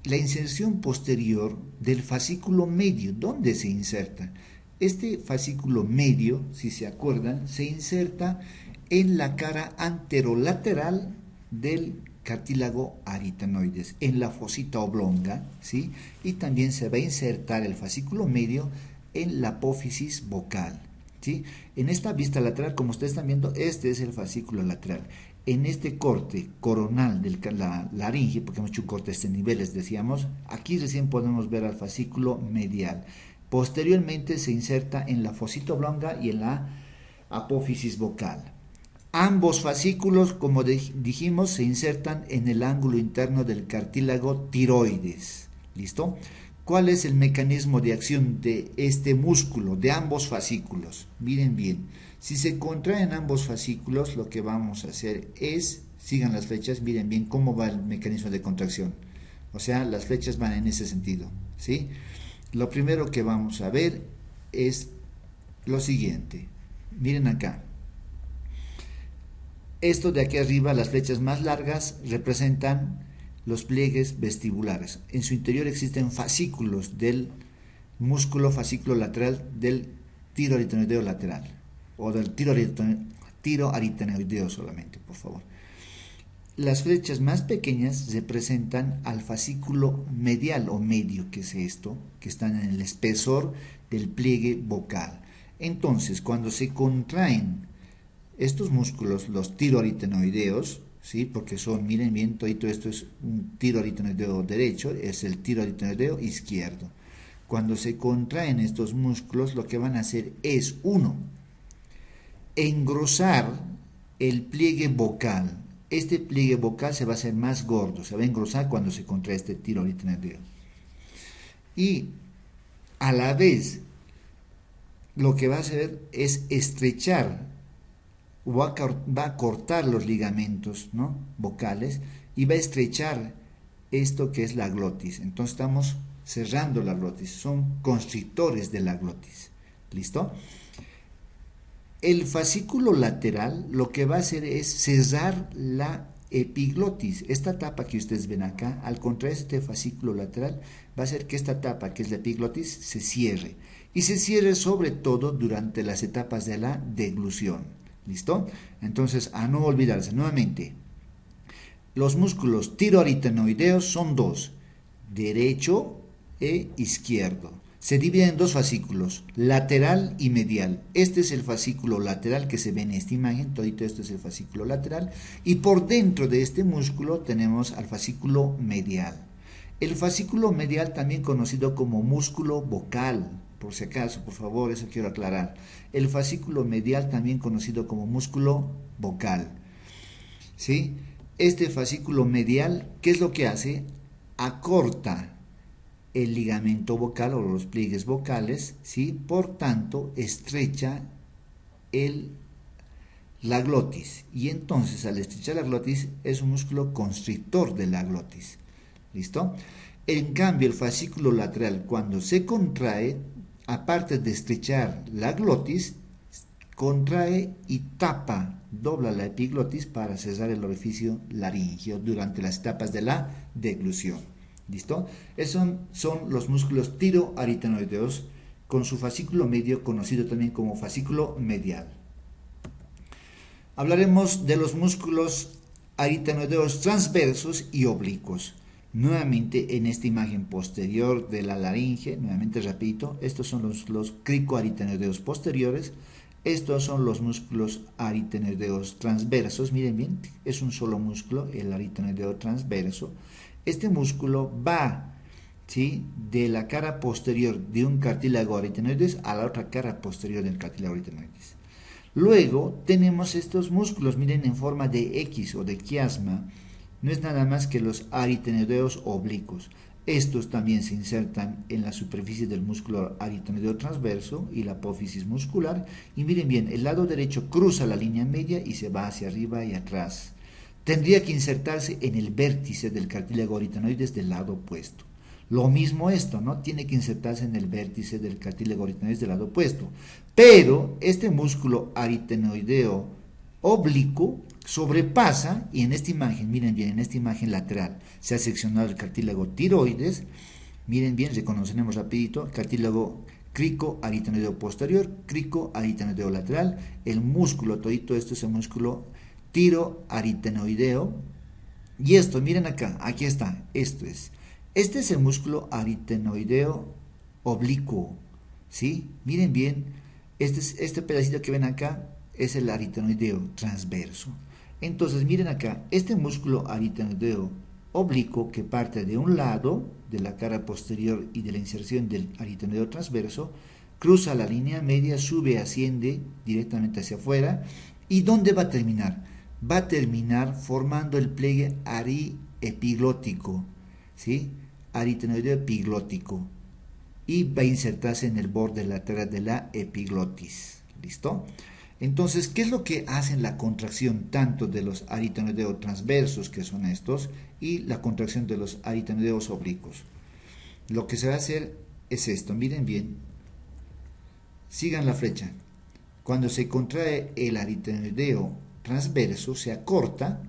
la inserción posterior del fascículo medio, ¿dónde se inserta? Este fascículo medio, si se acuerdan, se inserta en la cara anterolateral del cartílago aritenoides, en la fosita oblonga, ¿sí? Y también se va a insertar el fascículo medio en la apófisis vocal, ¿sí? En esta vista lateral, como ustedes están viendo, este es el fascículo lateral. En este corte coronal de la laringe, porque hemos hecho un corte de este nivel, les decíamos, aquí recién podemos ver al fascículo medial. Posteriormente se inserta en la fosita oblonga y en la apófisis vocal. Ambos fascículos, como dijimos, se insertan en el ángulo interno del cartílago tiroides. ¿Listo? ¿Cuál es el mecanismo de acción de este músculo, de ambos fascículos? Miren bien, si se contraen ambos fascículos, lo que vamos a hacer es, sigan las flechas, miren bien cómo va el mecanismo de contracción. O sea, las flechas van en ese sentido, ¿sí? Lo primero que vamos a ver es lo siguiente. Miren acá. Esto de aquí arriba, las flechas más largas, representan los pliegues vestibulares. En su interior existen fascículos del músculo fascículo lateral del tiroaritenoideo lateral, o del tiroaritenoideo solamente, por favor. Las flechas más pequeñas representan al fascículo medial o medio, que es esto, que están en el espesor del pliegue vocal. Entonces, cuando se contraen estos músculos, los tiroaritenoideos, ¿sí? Porque son, miren bien, todo esto es un tiroaritenoideo derecho, es el tiroaritenoideo izquierdo. Cuando se contraen estos músculos, lo que van a hacer es, uno, engrosar el pliegue vocal. Este pliegue vocal se va a hacer más gordo, se va a engrosar cuando se contrae este tiroaritenoideo. Y a la vez, lo que va a hacer es estrechar, va a cortar los ligamentos, ¿no?, vocales, y va a estrechar esto que es la glotis. Entonces estamos cerrando la glotis, son constrictores de la glotis. ¿Listo? El fascículo lateral lo que va a hacer es cerrar la epiglotis. Esta tapa que ustedes ven acá, al contraer este fascículo lateral, va a hacer que esta tapa, que es la epiglotis, se cierre. Y se cierre sobre todo durante las etapas de la deglución. ¿Listo? Entonces, a no olvidarse, nuevamente, los músculos tiroaritenoideos son dos, derecho e izquierdo. Se dividen en dos fascículos, lateral y medial. Este es el fascículo lateral que se ve en esta imagen, todito esto es el fascículo lateral, y por dentro de este músculo tenemos al fascículo medial. El fascículo medial, también conocido como músculo vocal, por si acaso, por favor, eso quiero aclarar. El fascículo medial, también conocido como músculo vocal, ¿sí? Este fascículo medial, ¿qué es lo que hace? Acorta el ligamento vocal o los pliegues vocales, ¿sí? Por tanto, estrecha la glotis, y entonces al estrechar la glotis es un músculo constrictor de la glotis. ¿Listo? En cambio, el fascículo lateral, cuando se contrae, aparte de estrechar la glotis, contrae y tapa, dobla la epiglotis para cerrar el orificio laríngeo durante las etapas de la deglución. ¿Listo? Esos son los músculos tiroaritenoideos con su fascículo medio, conocido también como fascículo medial. Hablaremos de los músculos aritenoideos transversos y oblicuos. Nuevamente en esta imagen posterior de la laringe, nuevamente repito, estos son los cricoaritenoideos posteriores, estos son los músculos aritenoideos transversos. Miren bien, es un solo músculo, el aritenoideo transverso. Este músculo va, ¿sí?, de la cara posterior de un cartílago aritenoides a la otra cara posterior del cartílago aritenoides. Luego tenemos estos músculos, miren, en forma de X o de quiasma. No es nada más que los aritenoideos oblicuos. Estos también se insertan en la superficie del músculo aritenoideo transverso y la apófisis muscular. Y miren bien, el lado derecho cruza la línea media y se va hacia arriba y atrás. Tendría que insertarse en el vértice del cartílago aritenoides del lado opuesto. Lo mismo esto, ¿no? Tiene que insertarse en el vértice del cartílago aritenoides del lado opuesto. Pero este músculo aritenoideo oblicuo sobrepasa, y en esta imagen, miren bien, en esta imagen lateral se ha seccionado el cartílago tiroides. Miren bien, reconoceremos rapidito, cartílago cricoaritenoideo posterior, cricoaritenoideo lateral, el músculo, todito esto es el músculo tiroaritenoideo. Y esto, miren acá, aquí está, este es el músculo aritenoideo oblicuo, ¿sí? Miren bien, este pedacito que ven acá es el aritenoideo transverso. Entonces, miren acá, este músculo aritenoideo oblicuo que parte de un lado, de la cara posterior y de la inserción del aritenoideo transverso, cruza la línea media, sube, asciende directamente hacia afuera. ¿Y dónde va a terminar? Va a terminar formando el pliegue ariepiglótico, ¿sí? Aritenoideo epiglótico, y va a insertarse en el borde lateral de la epiglotis. ¿Listo? Entonces, ¿qué es lo que hacen la contracción tanto de los aritenoideos transversos, que son estos, y la contracción de los aritenoideos oblicuos? Lo que se va a hacer es esto, miren bien, sigan la flecha. Cuando se contrae el aritenoideo transverso, se acorta,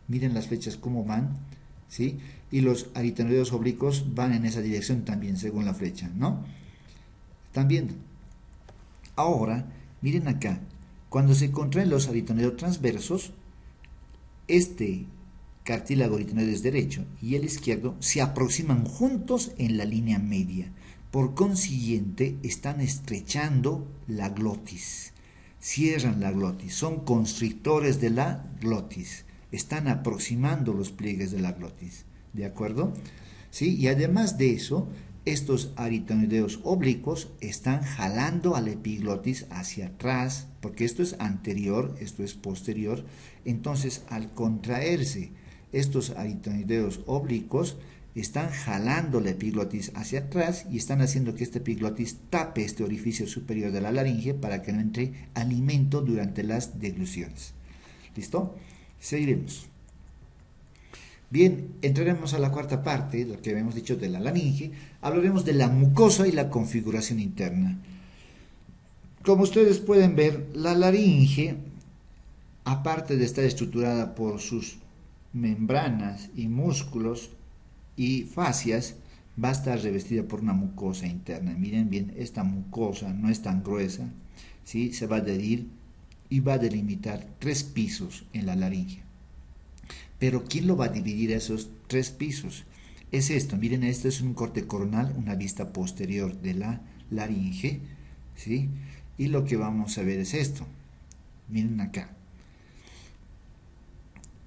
miren las flechas cómo van, ¿sí? Y los aritenoideos oblicuos van en esa dirección también, según la flecha, ¿no? ¿Están viendo? Ahora, miren acá, cuando se contraen los aritenoideos transversos, este cartílago aritenoides derecho y el izquierdo se aproximan juntos en la línea media. Por consiguiente, están estrechando la glotis, cierran la glotis, son constrictores de la glotis, están aproximando los pliegues de la glotis, ¿de acuerdo? ¿Sí? Y además de eso, estos aritenoideos oblicuos están jalando a la epiglotis hacia atrás, porque esto es anterior, esto es posterior. Entonces, al contraerse estos aritenoideos oblicuos, están jalando la epiglotis hacia atrás y están haciendo que esta epiglotis tape este orificio superior de la laringe para que no entre alimento durante las degluciones. ¿Listo? Seguiremos. Bien, entraremos a la cuarta parte, lo que habíamos dicho de la laringe. Hablaremos de la mucosa y la configuración interna. Como ustedes pueden ver, la laringe, aparte de estar estructurada por sus membranas y músculos y fascias, va a estar revestida por una mucosa interna. Miren bien, esta mucosa no es tan gruesa, ¿sí? Se va a adherir y va a delimitar 3 pisos en la laringe. Pero ¿quién lo va a dividir a esos 3 pisos? Es esto, miren, esto es un corte coronal, una vista posterior de la laringe, ¿sí? Y lo que vamos a ver es esto, miren acá.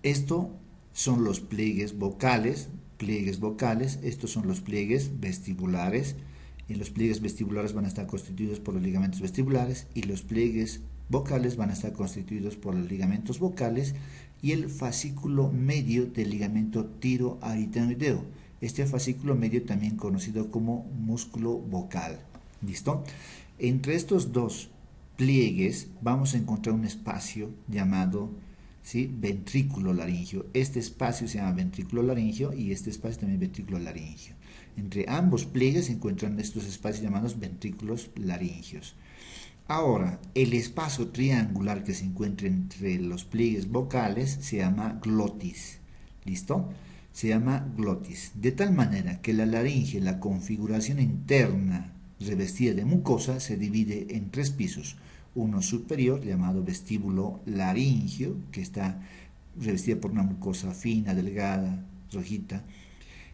Esto son los pliegues vocales, estos son los pliegues vestibulares. Y los pliegues vestibulares van a estar constituidos por los ligamentos vestibulares y los pliegues vocales van a estar constituidos por los ligamentos vocales y el fascículo medio del ligamento tiroaritenoideo. Este fascículo medio también conocido como músculo vocal. ¿Listo? Entre estos dos pliegues vamos a encontrar un espacio llamado, ¿sí?, ventrículo laringio. Este espacio se llama ventrículo laringio y este espacio también ventrículo laringio. Entre ambos pliegues se encuentran estos espacios llamados ventrículos laringios. Ahora, el espacio triangular que se encuentra entre los pliegues vocales se llama glotis. ¿Listo? Se llama glotis. De tal manera que la laringe, la configuración interna revestida de mucosa, se divide en tres pisos. Uno superior, llamado vestíbulo laringio, que está revestida por una mucosa fina, delgada, rojita,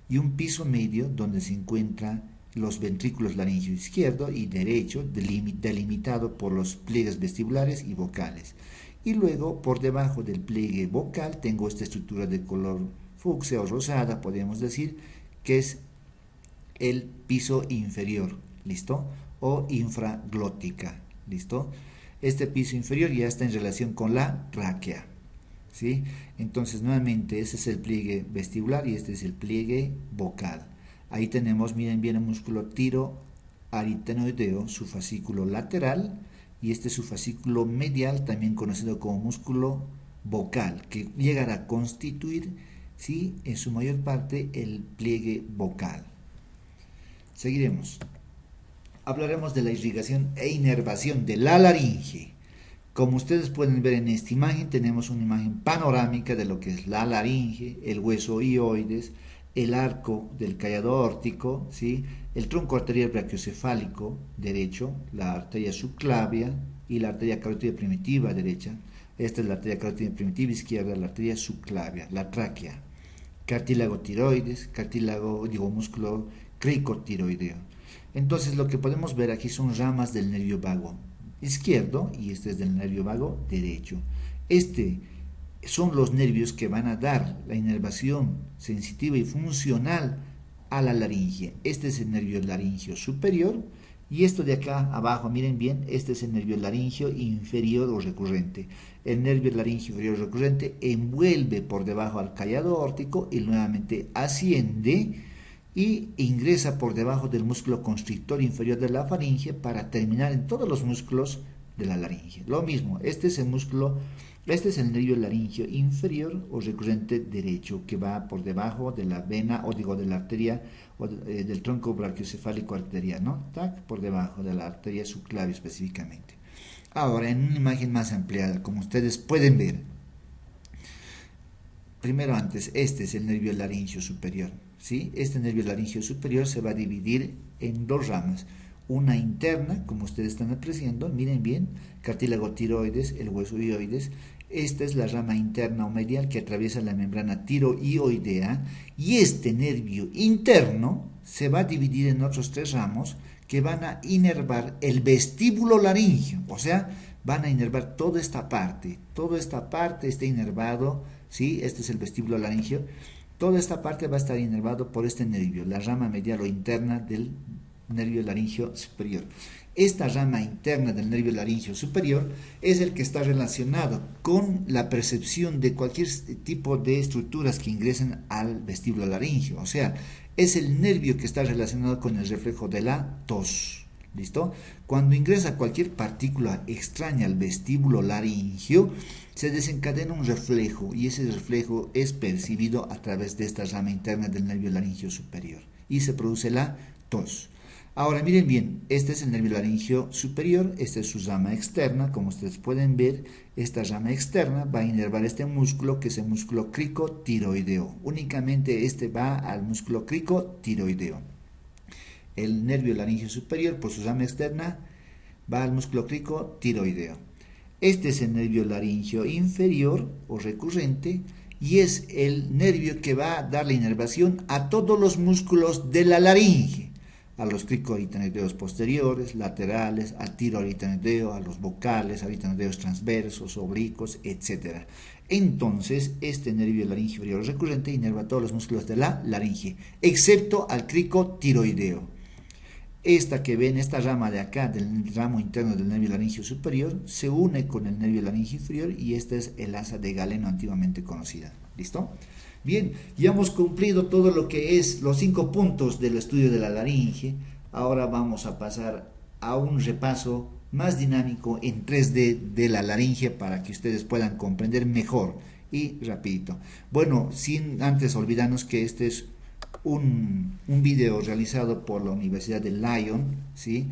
y un piso medio donde se encuentran los ventrículos laringio izquierdo y derecho, delimitado por los pliegues vestibulares y vocales. Y luego, por debajo del pliegue vocal, tengo esta estructura de color fucsia o rosada, podemos decir, que es el piso inferior, ¿listo? O infraglótica, ¿listo? Este piso inferior ya está en relación con la tráquea, ¿sí? Entonces, nuevamente, ese es el pliegue vestibular y este es el pliegue vocal. Ahí tenemos, miren bien, el músculo tiroaritenoideo, su fascículo lateral, y este es su fascículo medial, también conocido como músculo vocal, que llegará a constituir, ¿sí?, en su mayor parte el pliegue vocal. Seguiremos. Hablaremos de la irrigación e inervación de la laringe. Como ustedes pueden ver en esta imagen, tenemos una imagen panorámica de lo que es la laringe, el hueso hioides, el arco del callado aórtico, ¿sí?, el tronco arterial brachiocefálico derecho, la arteria subclavia y la arteria carótida primitiva derecha. Esta es la arteria carótida primitiva izquierda, la arteria subclavia, la tráquea, cartílago tiroides, músculo cricotiroideo. Entonces lo que podemos ver aquí son ramas del nervio vago izquierdo y este es del nervio vago derecho. Son los nervios que van a dar la inervación sensitiva y funcional a la laringe. Este es el nervio laringio superior y esto de acá abajo, miren bien, este es el nervio laringio inferior o recurrente. El nervio laringio inferior recurrente envuelve por debajo al callado aórtico y nuevamente asciende y ingresa por debajo del músculo constrictor inferior de la faringe para terminar en todos los músculos de la laringe. Lo mismo, este es el nervio laringio inferior o recurrente derecho que va por debajo de la vena de la arteria del tronco brachiocefálico arterial, ¿no? ¿Tac? Por debajo de la arteria subclavia específicamente. Ahora, en una imagen más ampliada, como ustedes pueden ver, primero antes, este es el nervio laringio superior, ¿sí? Este nervio laringio superior se va a dividir en dos ramas. Una interna, como ustedes están apreciando, miren bien, cartílago tiroides, el hueso hioides. Esta es la rama interna o medial que atraviesa la membrana tiroidea y este nervio interno se va a dividir en otros tres ramos que van a inervar el vestíbulo laringio, o sea, van a inervar toda esta parte está inervado, ¿sí? Este es el vestíbulo laringio, toda esta parte va a estar inervado por este nervio, la rama medial o interna del nervio laringio superior. Esta rama interna del nervio laringio superior es el que está relacionado con la percepción de cualquier tipo de estructuras que ingresen al vestíbulo laringio, o sea, es el nervio que está relacionado con el reflejo de la tos. ¿Listo? Cuando ingresa cualquier partícula extraña al vestíbulo laringio, se desencadena un reflejo y ese reflejo es percibido a través de esta rama interna del nervio laringio superior y se produce la tos. Ahora miren bien, este es el nervio laringio superior, esta es su rama externa, como ustedes pueden ver, esta rama externa va a inervar este músculo que es el músculo cricotiroideo, únicamente este va al músculo cricotiroideo. El nervio laringio superior, por su rama externa, va al músculo cricotiroideo. Este es el nervio laringio inferior o recurrente y es el nervio que va a dar la inervación a todos los músculos de la laringe, a los cricoaritenoideos posteriores, laterales, al tiroaritenoideo, a los vocales, aritenoideos transversos, oblicuos, etc. Entonces, este nervio laringio inferior recurrente inerva a todos los músculos de la laringe, excepto al cricotiroideo. Esta que ven, esta rama de acá, del ramo interno del nervio laringio superior, se une con el nervio laringio inferior y esta es el asa de Galeno antiguamente conocida. ¿Listo? Bien, ya hemos cumplido todo lo que es los 5 puntos del estudio de la laringe. Ahora vamos a pasar a un repaso más dinámico en 3D de la laringe para que ustedes puedan comprender mejor y rapidito. Bueno, sin antes olvidarnos que este es un video realizado por la Universidad de Lyon, ¿sí?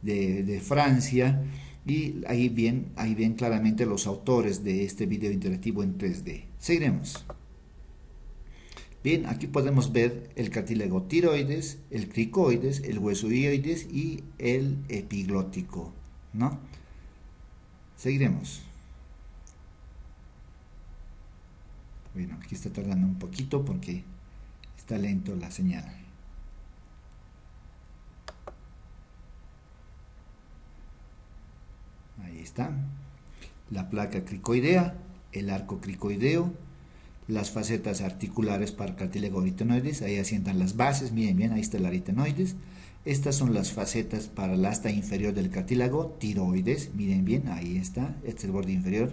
de Francia, y ahí ven claramente los autores de este video interactivo en 3D. Seguiremos. Bien, aquí podemos ver el cartílago tiroides, el cricoides, el hueso hioides y el epiglótico, ¿no? Seguiremos. Bueno, aquí está tardando un poquito porque está lento la señal. Ahí está. La placa cricoidea, el arco cricoideo, las facetas articulares para cartílago aritenoides, ahí asientan las bases, miren bien, ahí está el aritenoides. Estas son las facetas para el asta inferior del cartílago tiroides, miren bien, ahí está, este es el borde inferior.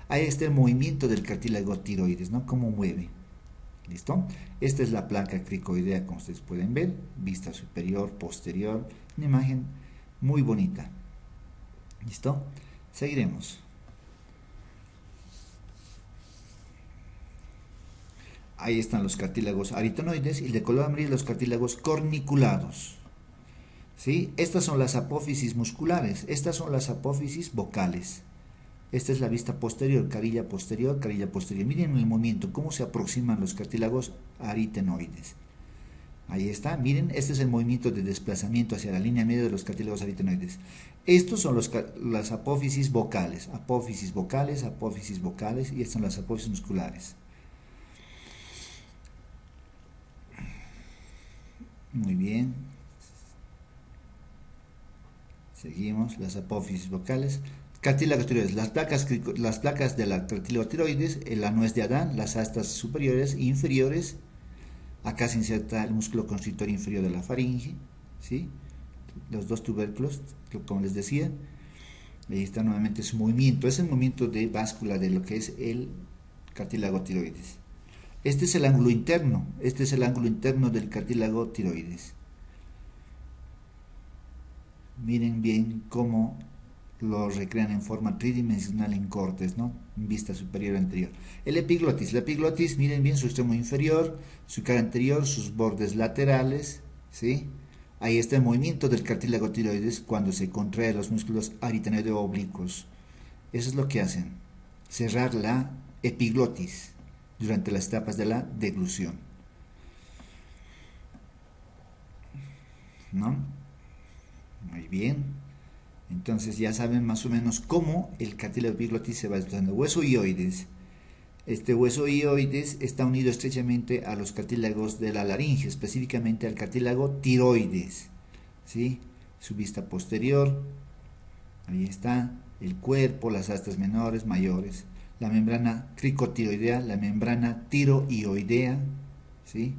Ahí está el movimiento del cartílago tiroides, ¿no? Cómo mueve. ¿Listo? Esta es la placa cricoidea, como ustedes pueden ver, vista superior, posterior, una imagen muy bonita. ¿Listo? Seguiremos. Ahí están los cartílagos aritenoides y de color amarillo los cartílagos corniculados. ¿Sí? Estas son las apófisis musculares, estas son las apófisis vocales. Esta es la vista posterior, carilla posterior, carilla posterior. Miren el movimiento, cómo se aproximan los cartílagos aritenoides. Ahí está, miren, este es el movimiento de desplazamiento hacia la línea media de los cartílagos aritenoides. Estos son las apófisis vocales, apófisis vocales, apófisis vocales, y estas son las apófisis musculares. Muy bien. Seguimos, las apófisis vocales. Cartílago tiroides, las placas de la cartílago tiroides, la nuez de Adán, las astas superiores e inferiores. Acá se inserta el músculo constrictor inferior de la faringe, ¿sí? Los dos tubérculos, como les decía. Ahí está nuevamente su movimiento, es el movimiento de báscula de lo que es el cartílago tiroides. Este es el ángulo interno, del cartílago tiroides. Miren bien cómo lo recrean en forma tridimensional en cortes, ¿no? En vista superior y anterior. La epiglotis, miren bien su extremo inferior, su cara anterior, sus bordes laterales, ¿sí? Ahí está el movimiento del cartílago tiroides cuando se contrae los músculos aritenoideo oblicuos. Eso es lo que hacen, cerrar la epiglotis durante las etapas de la deglución, ¿no? Muy bien. Entonces ya saben más o menos cómo el cartílago epiglotis se va desplazando. Hueso hioides. Este hueso hioides está unido estrechamente a los cartílagos de la laringe, específicamente al cartílago tiroides, ¿sí? Su vista posterior, ahí está, el cuerpo, las astas menores, mayores, la membrana cricotiroidea, la membrana tiroioidea, ¿sí?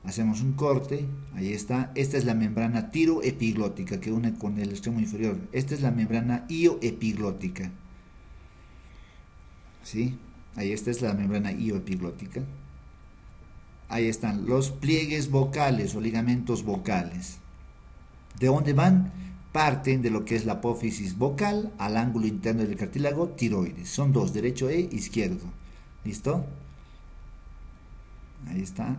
Hacemos un corte, ahí está, esta es la membrana tiroepiglótica que une con el extremo inferior, esta es la membrana ioepiglótica, ¿sí? Ahí esta es la membrana ioepiglótica. Ahí están los pliegues vocales o ligamentos vocales. ¿De dónde van? Parten de lo que es la apófisis vocal al ángulo interno del cartílago tiroides. Son dos, derecho e izquierdo. ¿Listo? Ahí está.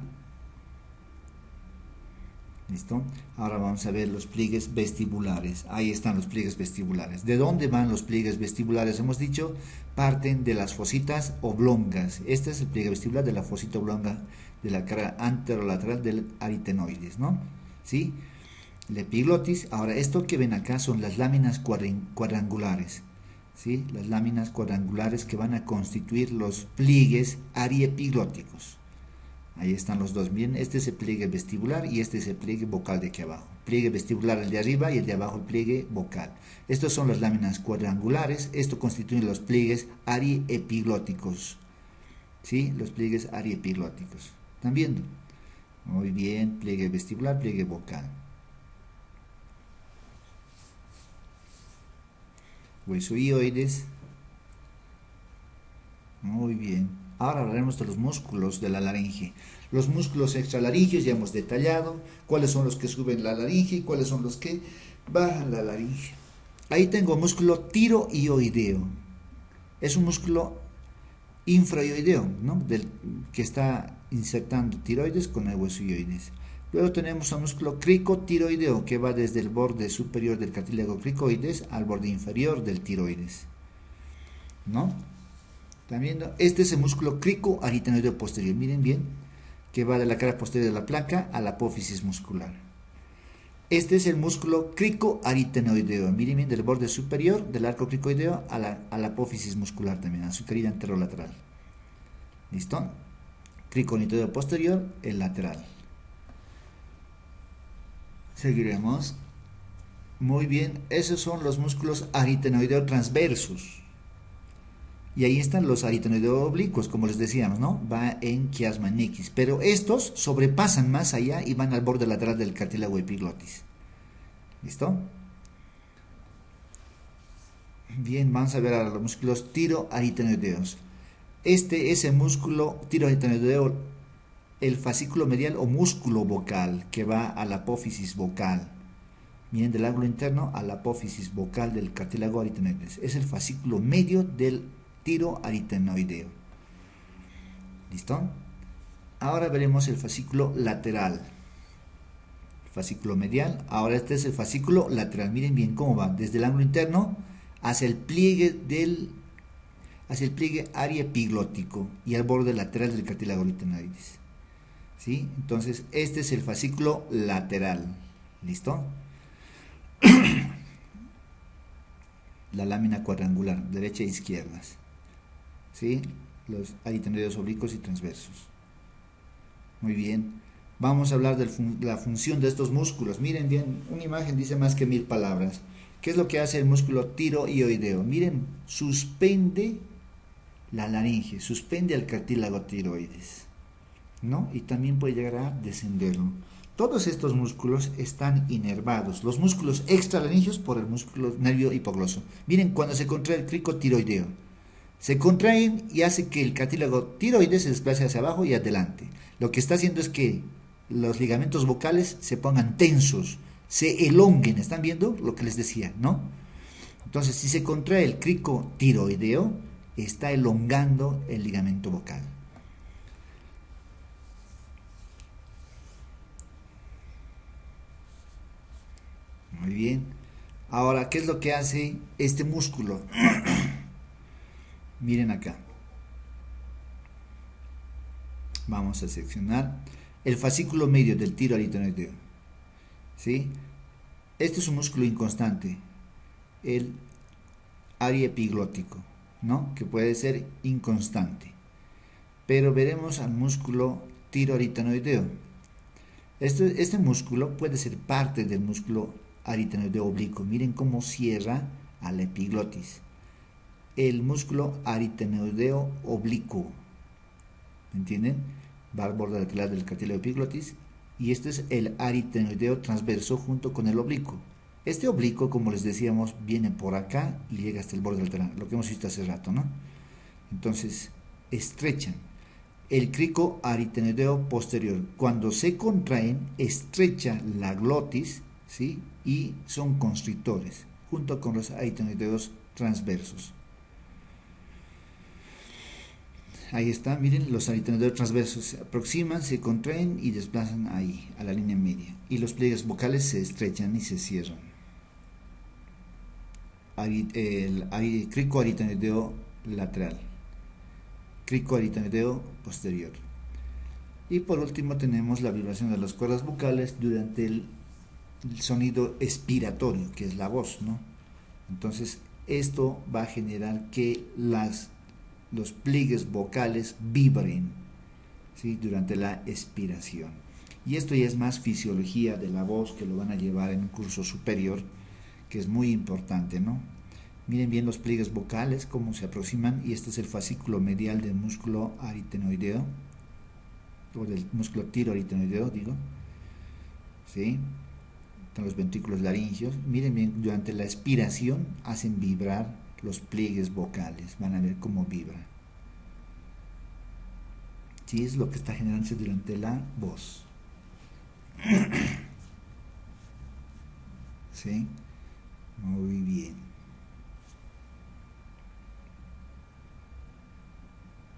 ¿Listo? Ahora vamos a ver los pliegues vestibulares. Ahí están los pliegues vestibulares. ¿De dónde van los pliegues vestibulares? Hemos dicho, parten de las fositas oblongas. Este es el pliegue vestibular de la fosita oblonga de la cara anterolateral del aritenoides, ¿no? ¿Sí? La epiglotis. Ahora, esto que ven acá son las láminas cuadrangulares, ¿sí? Las láminas cuadrangulares que van a constituir los pliegues ariepiglóticos. Ahí están los dos. Miren, este es el pliegue vestibular y este es el pliegue vocal de aquí abajo. Pliegue vestibular el de arriba y el de abajo el pliegue vocal. Estos son las láminas cuadrangulares. Esto constituye los pliegues ariepiglóticos. ¿Sí? Los pliegues ariepiglóticos. ¿Están viendo? Muy bien, pliegue vestibular, pliegue vocal. Hueso hioides. Muy bien. Ahora hablaremos de los músculos de la laringe. Los músculos extralaringeos ya hemos detallado cuáles son los que suben la laringe y cuáles son los que bajan la laringe. Ahí tengo músculo tiroideo. Es un músculo infraoideo, ¿no? Que está insertando tiroides con el hueso ioides. Luego tenemos un músculo cricotiroideo que va desde el borde superior del cartílago cricoides al borde inferior del tiroides, ¿no? También este es el músculo cricoaritenoideo posterior. Miren bien, que va de la cara posterior de la placa a la apófisis muscular. Este es el músculo cricoaritenoideo. Miren bien, del borde superior del arco cricoideo a la apófisis muscular también, a su querida anterolateral. ¿Listo? Cricoaritenoideo posterior, el lateral. Seguiremos. Muy bien, esos son los músculos aritenoideo transversos. Y ahí están los aritenoideo oblicuos, como les decíamos, ¿no? Va en quiasma en X. Pero estos sobrepasan más allá y van al borde lateral del cartílago epiglotis. ¿Listo? Bien, vamos a ver ahora los músculos tiroaritenoideos. Este es el músculo tiroaritenoideo, el fascículo medial o músculo vocal que va a la apófisis vocal. Miren, del ángulo interno a la apófisis vocal del cartílago aritenoides. Es el fascículo medio del tiroaritenoideo. ¿Listo? Ahora veremos el fascículo lateral. Fascículo medial. Ahora este es el fascículo lateral. Miren bien cómo va. Desde el ángulo interno hacia el pliegue área epiglótico y al borde lateral del cartílago aritenoides. ¿Sí? Entonces, este es el fascículo lateral. ¿Listo? La lámina cuadrangular, derecha e izquierda. ¿Sí? Los aritenoideos oblicuos y transversos. Muy bien. Vamos a hablar de la función de estos músculos. Miren bien, una imagen dice más que 1000 palabras. ¿Qué es lo que hace el músculo tiroideo? Miren, suspende la laringe, suspende el cartílago tiroides, ¿no? Y también puede llegar a descenderlo. Todos estos músculos están inervados. Los músculos extralaringeos por el músculo nervio hipogloso. Miren, cuando se contrae el cricotiroideo, se contraen y hace que el cartílago tiroides se desplace hacia abajo y adelante. Lo que está haciendo es que los ligamentos vocales se pongan tensos, se elonguen. ¿Están viendo lo que les decía, no? Entonces, si se contrae el cricotiroideo, está elongando el ligamento vocal. Muy bien. Ahora, ¿qué es lo que hace este músculo? Miren acá. Vamos a seccionar el fascículo medio del tiroaritenoideo. ¿Sí? Este es un músculo inconstante, el área epiglótico, ¿no? Que puede ser inconstante. Pero veremos al músculo tiroaritenoideo. Este músculo puede ser parte del músculo aritenoideo oblicuo. Miren cómo cierra a la epiglotis. El músculo aritenoideo oblicuo. ¿Entienden? Va al borde lateral del cartílago epiglotis. Y este es el aritenoideo transverso junto con el oblicuo. Este oblicuo, como les decíamos, viene por acá y llega hasta el borde lateral, lo que hemos visto hace rato, ¿no? Entonces, estrechan. El cricoaritenoideo posterior, cuando se contraen, estrecha la glotis, ¿sí? Y son constrictores, junto con los aritenoideos transversos. Ahí está, miren, los aritenoideos transversos se aproximan, se contraen y desplazan ahí, a la línea media. Y los pliegues vocales se estrechan y se cierran. El cricoaritenoideo lateral. Cricoaritenoideo posterior. Y por último tenemos la vibración de las cuerdas vocales durante el sonido expiratorio, que es la voz, ¿no? Entonces, esto va a generar que los pliegues vocales vibren, ¿sí? Durante la expiración. Y esto ya es más fisiología de la voz, que lo van a llevar en un curso superior, que es muy importante, ¿no? Miren bien los pliegues vocales, cómo se aproximan, y este es el fascículo medial del músculo aritenoideo, o del músculo tiroaritenoideo, digo, ¿sí? Están los ventrículos laringeos. Miren bien, durante la expiración hacen vibrar los pliegues vocales, van a ver cómo vibra. ¿sí? Es lo que está generándose durante la voz. ¿Sí? Muy bien.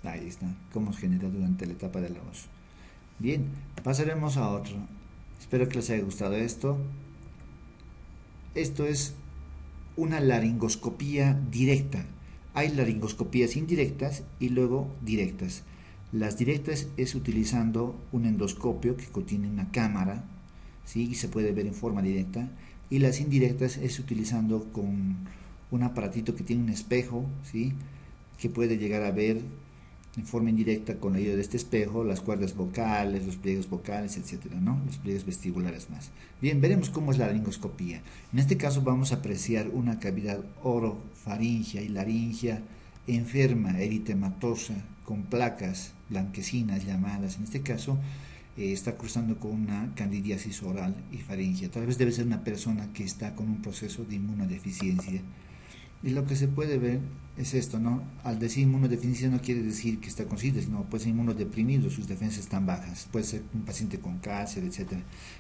Ahí está, cómo se genera durante la etapa de la voz. Bien, pasaremos a otro. Espero que les haya gustado esto. Esto es una laringoscopía directa. Hay laringoscopías indirectas y luego directas. Las directas es utilizando un endoscopio que contiene una cámara, ¿sí? Y se puede ver en forma directa. Y las indirectas es utilizando con un aparatito que tiene un espejo, ¿sí? Que puede llegar a ver en forma indirecta con la ayuda de este espejo las cuerdas vocales, los pliegues vocales, etcétera, ¿no? Los pliegues vestibulares más. Bien, veremos cómo es la laringoscopía. En este caso vamos a apreciar una cavidad orofaringea y laringea enferma, eritematosa, con placas blanquecinas llamadas. En este caso está cruzando con una candidiasis oral y faringea. Tal vez debe ser una persona que está con un proceso de inmunodeficiencia. Y lo que se puede ver es esto, ¿no? Al decir inmunodeficiencia no quiere decir que está con SIDA, sino puede ser inmunodeprimido, sus defensas están bajas, puede ser un paciente con cáncer, etc.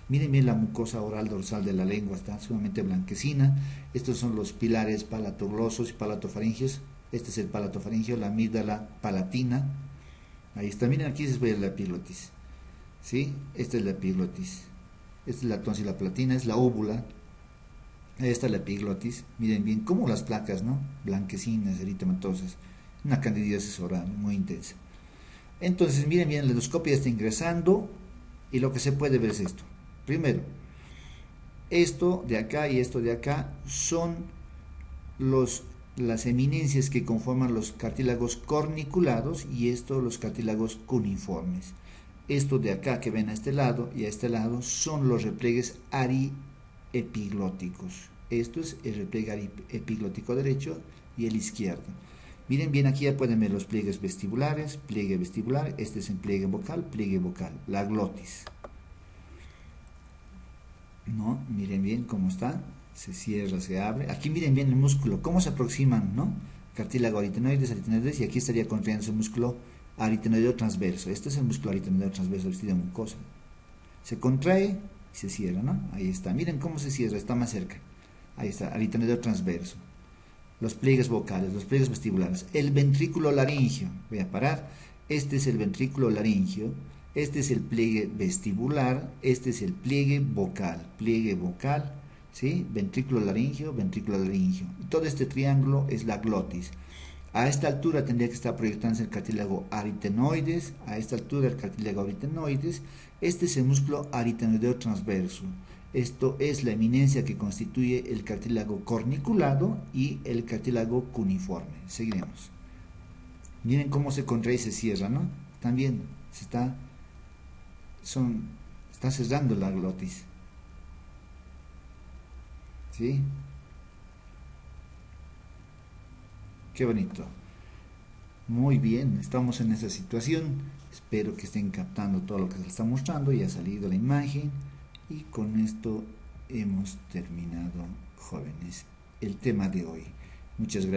Miren bien la mucosa oral dorsal de la lengua, está sumamente blanquecina. Estos son los pilares palatoglosos y palatofaringeos. Este es el palatofaringeo, la amígdala palatina. Ahí está, miren aquí se ve la epiglotis, ¿sí? Esta es la epiglotis, esta es la tonsila palatina, es la óvula. Ahí está la epiglotis, miren bien cómo las placas, ¿no? Blanquecinas, eritematosas, una candidiasis oral muy intensa. Entonces, miren bien, la endoscopia está ingresando y lo que se puede ver es esto. Primero, esto de acá y esto de acá son las eminencias que conforman los cartílagos corniculados y esto los cartílagos cuneiformes. Esto de acá que ven a este lado y a este lado son los repliegues ariepiglóticos. Esto es el repliegue epiglótico derecho y el izquierdo. Miren bien, aquí ya pueden ver los pliegues vestibulares, pliegue vestibular, este es el pliegue vocal, la glotis. ¿No? Miren bien cómo está, se cierra, se abre. Aquí miren bien el músculo, cómo se aproximan, ¿no? Cartílago aritenoides, y aquí estaría contrayéndose el músculo aritenoideo transverso. Este es el músculo aritenoideo transverso vestido de mucosa. Se contrae y se cierra, ¿no? Ahí está, miren cómo se cierra, está más cerca. Ahí está, aritenoideo transverso. Los pliegues vocales, los pliegues vestibulares. El ventrículo laringio, voy a parar. Este es el ventrículo laringio. Este es el pliegue vestibular, este es el pliegue vocal, ¿sí? Ventrículo laringio, ventrículo laringio. Y todo este triángulo es la glotis. A esta altura tendría que estar proyectándose el cartílago aritenoides, a esta altura el cartílago aritenoides. Este es el músculo aritenoideo transverso. Esto es la eminencia que constituye el cartílago corniculado y el cartílago cuneiforme. Seguiremos. Miren cómo se contrae y se cierra, ¿no? También se está cerrando la glotis, ¿sí? Qué bonito. Muy bien, estamos en esa situación. Espero que estén captando todo lo que se les está mostrando. Ya ha salido la imagen y con esto hemos terminado, jóvenes, el tema de hoy. Muchas gracias.